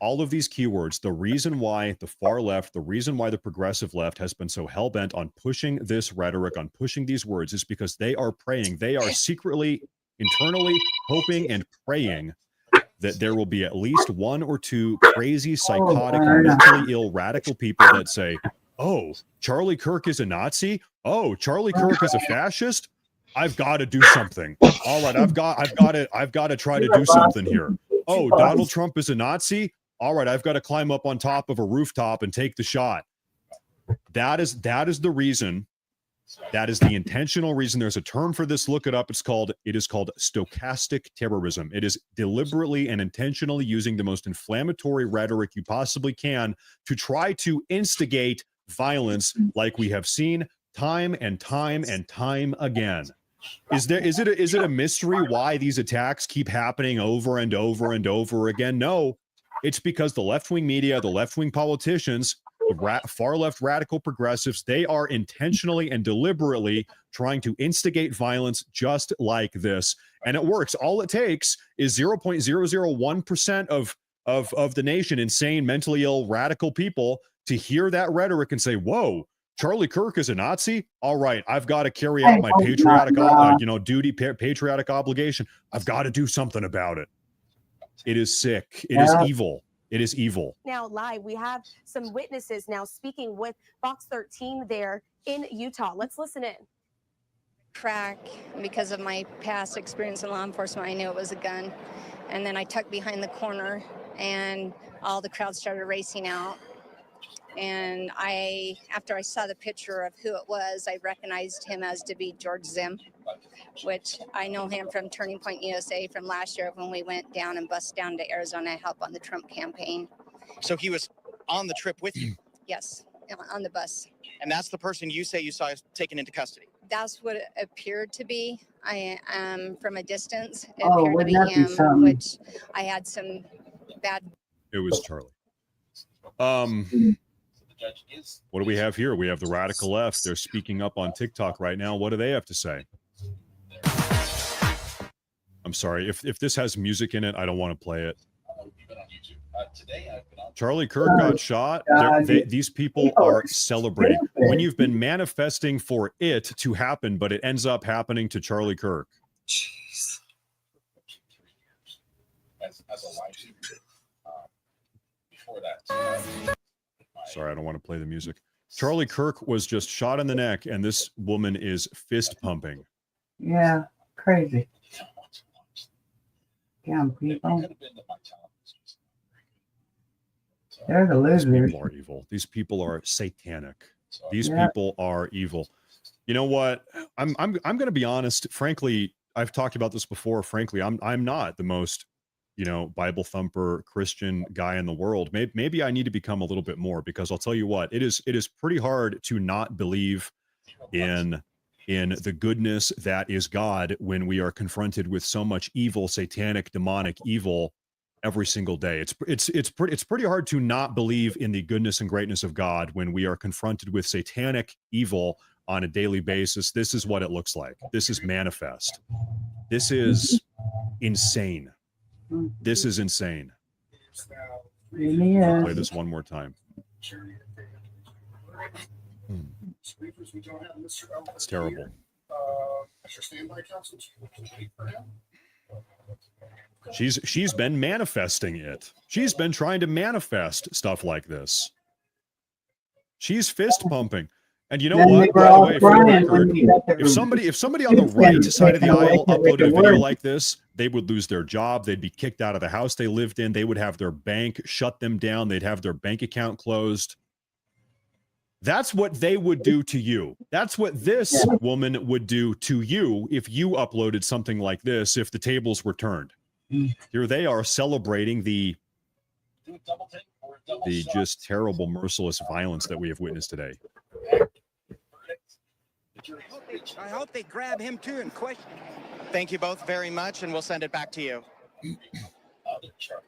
All of these keywords, the reason why the far left, the reason why the progressive left has been so hell-bent on pushing this rhetoric, on pushing these words, is because they are praying. They are secretly, internally hoping and praying that there will be at least one or two crazy, psychotic, mentally ill, radical people that say, oh, Charlie Kirk is a Nazi? Oh, Charlie Kirk is a fascist? I've got to do something. All right, I've got to try to do something here. Oh, Donald Trump is a Nazi? All right, I've got to climb up on top of a rooftop and take the shot. That is the reason. That is the intentional reason. There's a term for this. Look it up. It is called stochastic terrorism. It is deliberately and intentionally using the most inflammatory rhetoric you possibly can to try to instigate violence, like we have seen time and time and time again. Is it a mystery why these attacks keep happening over and over and over again? No, it's because the left-wing media, the left-wing politicians, the far left radical progressives, they are intentionally and deliberately trying to instigate violence just like this. And it works. All it takes is 0.001% of the nation, insane, mentally ill, radical people, to hear that rhetoric and say, whoa, Charlie Kirk is a Nazi? All right, I've got to carry out my patriotic duty, patriotic obligation. I've got to do something about it. It is sick. It is evil. It is evil. Now live, we have some witnesses now speaking with Fox 13 there in Utah. Let's listen in. Track, because of my past experience in law enforcement, I knew it was a gun. And then I tucked behind the corner and all the crowd started racing out. And after I saw the picture of who it was, I recognized him as to be George Zim, which I know him from Turning Point USA from last year when we went down and bussed down to Arizona to help on the Trump campaign. So he was on the trip with you? Yes, on the bus. And that's the person you say you saw taken into custody? That's what it appeared to be. I from a distance, it Oh, appeared to wouldn't be that be him, something? which I had some bad. It was Charlie. What do we have here? We have the radical left. They're speaking up on TikTok right now. What do they have to say? I'm sorry. If this has music in it, I don't want to play it. Charlie Kirk got shot. These people are celebrating. When you've been manifesting for it to happen, but it ends up happening to Charlie Kirk. Jeez. As a live shooter, before that. Sorry, I don't want to play the music. Charlie Kirk was just shot in the neck, and this woman is fist pumping. Yeah, crazy. Damn people. They're the These losers. people are evil. These people are satanic. These people are evil. You know what? I'm going to be honest. Frankly, I've talked about this before. Frankly, I'm not the most, Bible thumper Christian guy in the world. Maybe I need to become a little bit more, because I'll tell you what, it is pretty hard to not believe in the goodness that is God when we are confronted with so much evil, satanic, demonic evil every single day. It's pretty hard to not believe in the goodness and greatness of God when we are confronted with satanic evil on a daily basis. This is what it looks like. This is manifest. This is insane. This is insane. Really I'll is. play this one more time. It's terrible. She's been manifesting it. She's been trying to manifest stuff like this. She's fist pumping. And you know what? By the way, for the record, if somebody on the right side of the aisle uploaded a video like this, they would lose their job. They'd be kicked out of the house they lived in. They would have their bank shut them down. They'd have their bank account closed. That's what they would do to you. That's what this woman would do to you if you uploaded something like this, if the tables were turned. Here they are celebrating the just terrible, merciless violence that we have witnessed today. I hope they grab him too and question. Thank you both very much, and we'll send it back to you.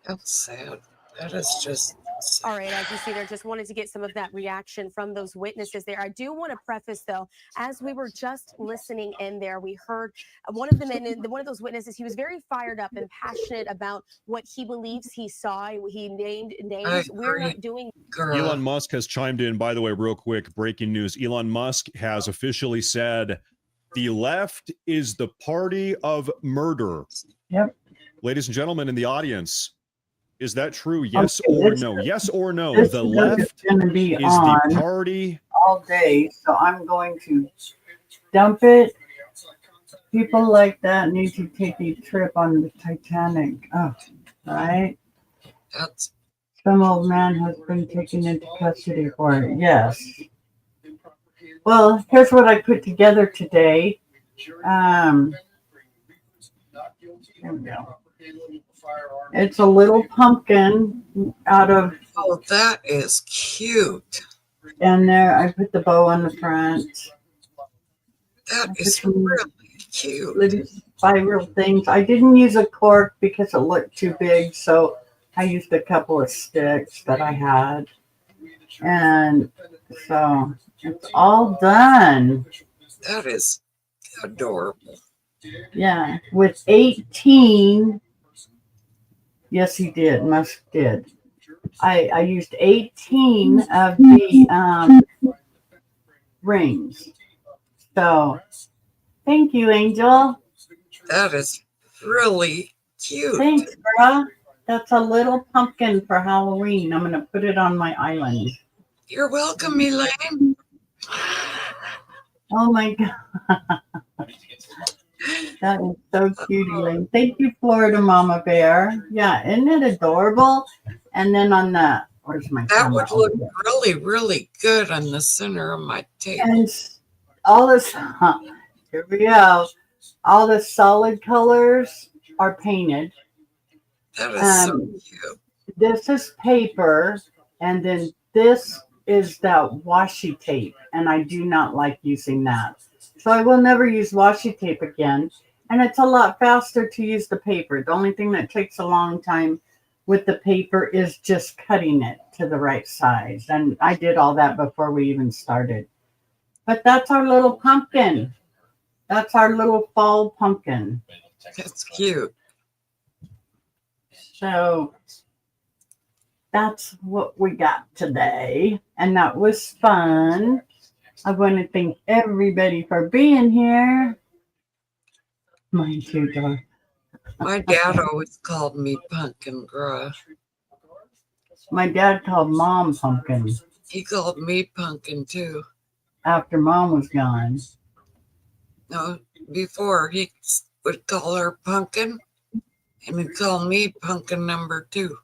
That's sad. That is just All right, as you see there, just wanted to get some of that reaction from those witnesses there. I do want to preface, though, as we were just listening in there, we heard one of the men, one of those witnesses, he was very fired up and passionate about what he believes he saw. He named names. We're not doing. Elon Musk has chimed in, by the way, real quick, breaking news. Elon Musk has officially said the left is the party of murder. Yep. Ladies and gentlemen in the audience, is that true? Yes Okay, or this- no? Yes or no? this The is left gonna be is on the party. all day, so I'm going to dump it. People like that need to take a trip on the Titanic. Oh, right? That's Some old man has been taken into custody for it. Yes. Well, here's what I put together today. Here we go. It's a little pumpkin out of. Oh, that is cute. And there, I put the bow on the front. That is really cute. Little spiral things. I didn't use a cork because it looked too big, so I used a couple of sticks that I had. And so it's all done. That is adorable. Yeah, with 18. Yes, he did. Musk did. I used 18 of the rings. So, thank you, Angel. That is really cute. Thanks, bruh. That's a little pumpkin for Halloween. I'm going to put it on my island. You're welcome, Elaine. Oh, my God. That is so cute, Elaine. Thank you, Florida Mama Bear. Yeah, isn't it adorable? And then on the, where's my That camera? would look really, really good on the center of my table. And all this, here we go. All the solid colors are painted. That is so cute. This is paper, and then this is that washi tape, and I do not like using that. So I will never use washi tape again. And it's a lot faster to use the paper. The only thing that takes a long time with the paper is just cutting it to the right size. And I did all that before we even started. But that's our little pumpkin. That's our little fall pumpkin. That's cute. So that's what we got today. And that was fun. I want to thank everybody for being here. Mine too, Dor. My dad always called me Pumpkin Girl. My dad called Mom Pumpkin He called me Pumpkin too. after Mom was gone. No, before he would call her Pumpkin, and he'd call me Pumpkin number 2.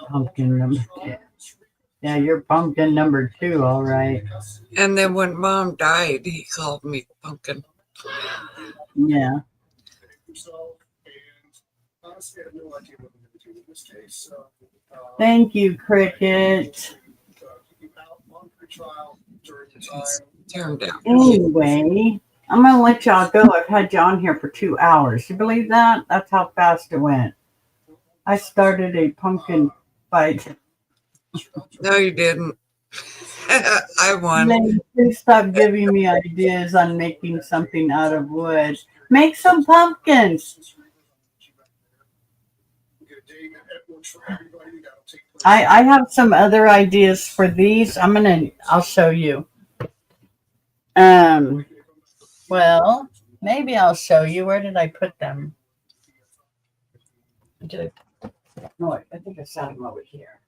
Pumpkin number 2. Yeah, you're pumpkin number 2, all right. And then when Mom died, he called me pumpkin. Yeah. Thank you, Cricket. Turned out. Anyway, I'm gonna let y'all go. I've had you on here for 2 hours. You believe that? That's how fast it went. I started a pumpkin fight. No, you didn't. I won. Then please stop giving me ideas on making something out of wood. Make some pumpkins. I have some other ideas for these. I'll show you. Well, maybe I'll show you. Where did I put them? No, I think I set them over here.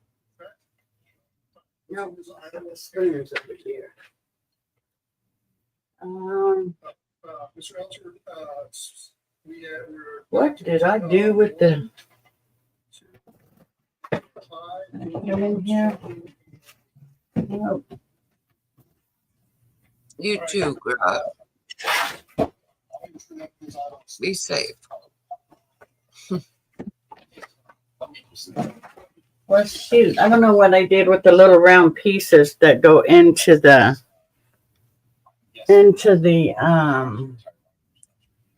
No, the spoons over here. What did I do with the? In here? No. You too, girl. Be safe. Well, shoot, I don't know what I did with the little round pieces that go into the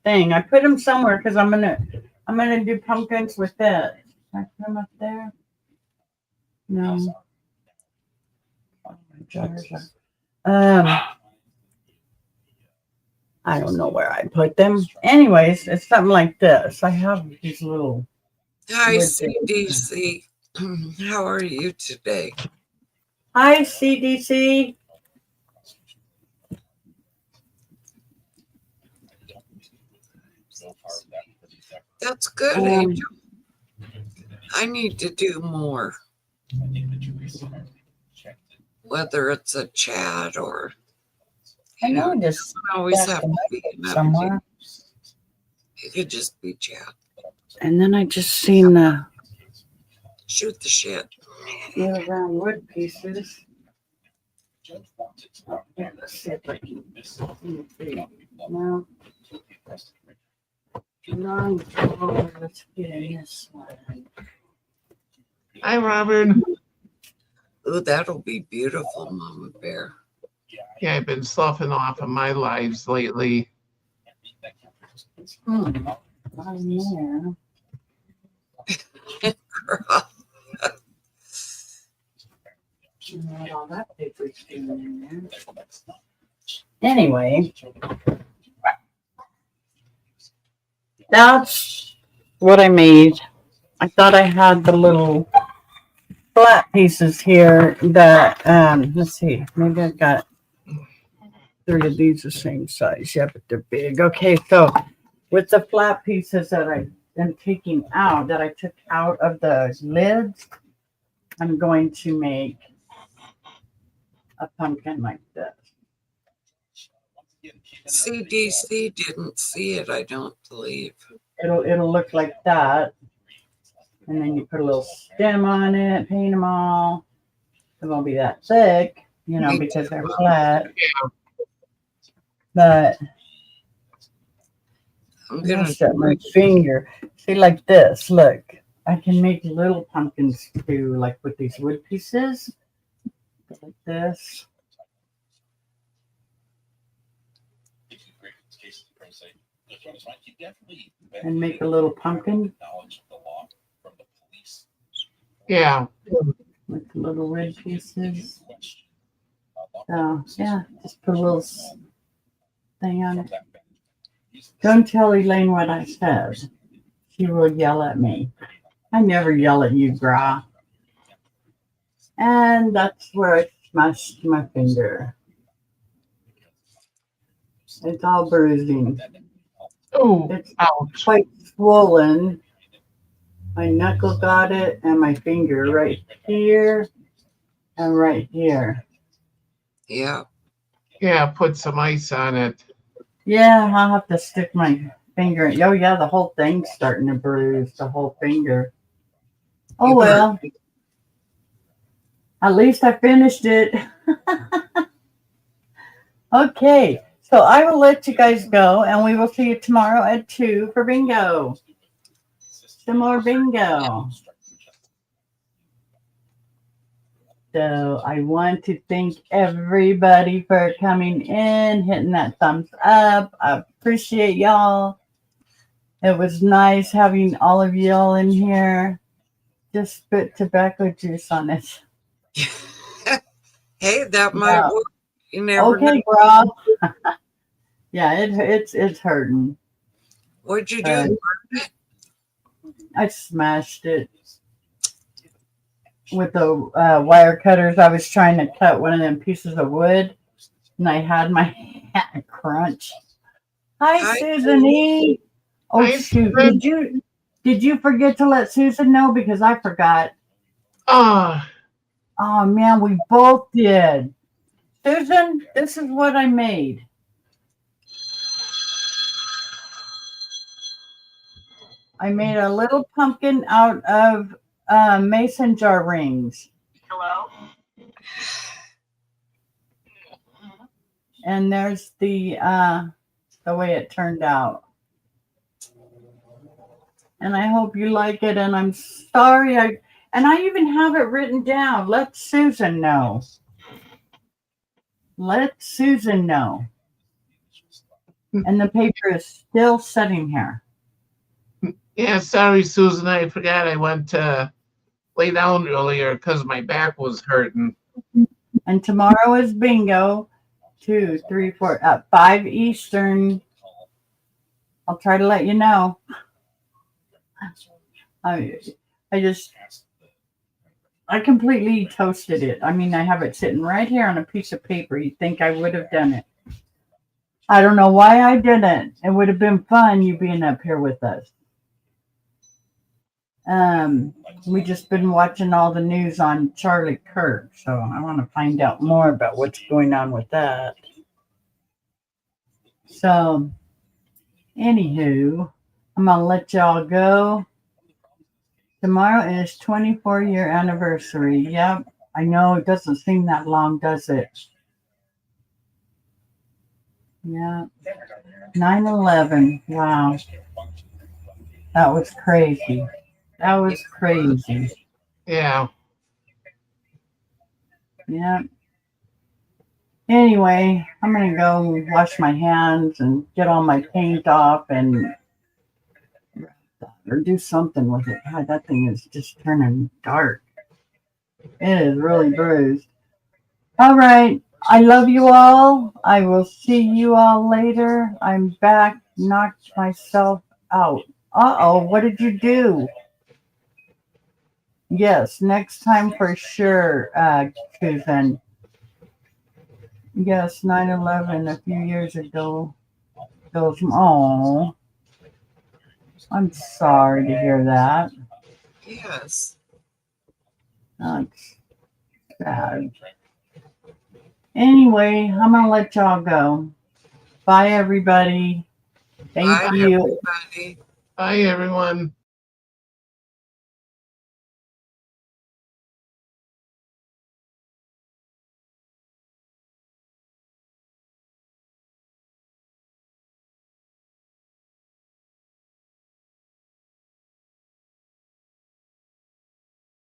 thing. I put them somewhere because I'm gonna do pumpkins with it. Can I put them up there? No. I don't know where I put them. Anyways, it's something like this. I have these little. Hi, CDC. How are you today? Hi, CDC. That's good, Angel. I need to do more. Whether it's a chat or I know this doesn't always have to be somewhere. It could just be chat. And then I just seen the Shoot the shit. little round wood pieces. Let's see if I can. No. No, let's get in this one. Hi, Robin. Ooh, that'll be beautiful, Mama Bear. Yeah, I've been sloughing off of my lives lately. Not in there. Not all that paper's in there. Anyway, that's what I made. I thought I had the little flat pieces here that, let's see, maybe I've got 3 of these the same size. Yeah, but they're big. Okay, so with the flat pieces that I am taking out, that I took out of the lids, I'm going to make a pumpkin like this. CDC didn't see it, I don't believe. It'll look like that. And then you put a little stem on it, paint them all. It won't be that thick, you know, because they're flat. But I'm gonna set my finger. See, like this. Look, I can make little pumpkins too, like with these wood pieces, like this. And make a little pumpkin. Yeah. With little red pieces. So, yeah, just put a little thing on it. Don't tell Elaine what I said. She will yell at me. I never yell at you, Gra. And that's where I smashed my finger. It's all bruising. Oh, it's quite swollen. My knuckle got it, and my finger right here and right here. Yeah. Yeah, put some ice on it. Yeah, I'll have to stick my finger. Oh, yeah, the whole thing's starting to bruise, the whole finger. Oh, well. At least I finished it. Okay, so I will let you guys go, and we will see you tomorrow at 2 for bingo. Some more bingo. So I want to thank everybody for coming in, hitting that thumbs up. I appreciate y'all. It was nice having all of y'all in here. Just spit tobacco juice on it. Hey, that might Yeah. work. You never Okay, know. Rob. Yeah, it's hurting. What'd you do? I smashed it with the wire cutters. I was trying to cut one of them pieces of wood, and I had my hand crunch. Hi, Susan E. Oh Hi, shoot! Susan. Did you forget to let Susan know? Because I forgot. Oh, Oh man, we both did. Susan, this is what I made. I made a little pumpkin out of mason jar rings. Hello? And there's the way it turned out. And I hope you like it. And I'm sorry, I even have it written down. Let Susan know. Let Susan know. And the paper is still sitting here. yeah, sorry, Susan. I forgot I went to lay down earlier because my back was hurting. And tomorrow is bingo. 2, 3, 4, 5 Eastern. I'll try to let you know. I completely toasted it. I mean, I have it sitting right here on a piece of paper. You'd think I would have done it. I don't know why I didn't. It would have been fun, you being up here with us. We just been watching all the news on Charlie Kirk, so I want to find out more about what's going on with that. So, anywho, I'm gonna let y'all go. Tomorrow is 24-year anniversary. Yep, I know it doesn't seem that long, does it? Yeah, 9/11. Wow, that was crazy. That was crazy. Yeah. Yeah. Anyway, I'm going to go wash my hands and get all my paint off and or do something with it. God, that thing is just turning dark. It is really bruised. All right. I love you all. I will see you all later. I'm back. Knocked myself out. Uh-oh. What did you do? Yes, next time for sure, Susan. Yes, 9/11 a few years ago. Oh, I'm sorry to hear that. Yes. That's sad. Anyway, I'm going to let y'all go. Bye, everybody. Thank you. Everybody. Bye, everyone.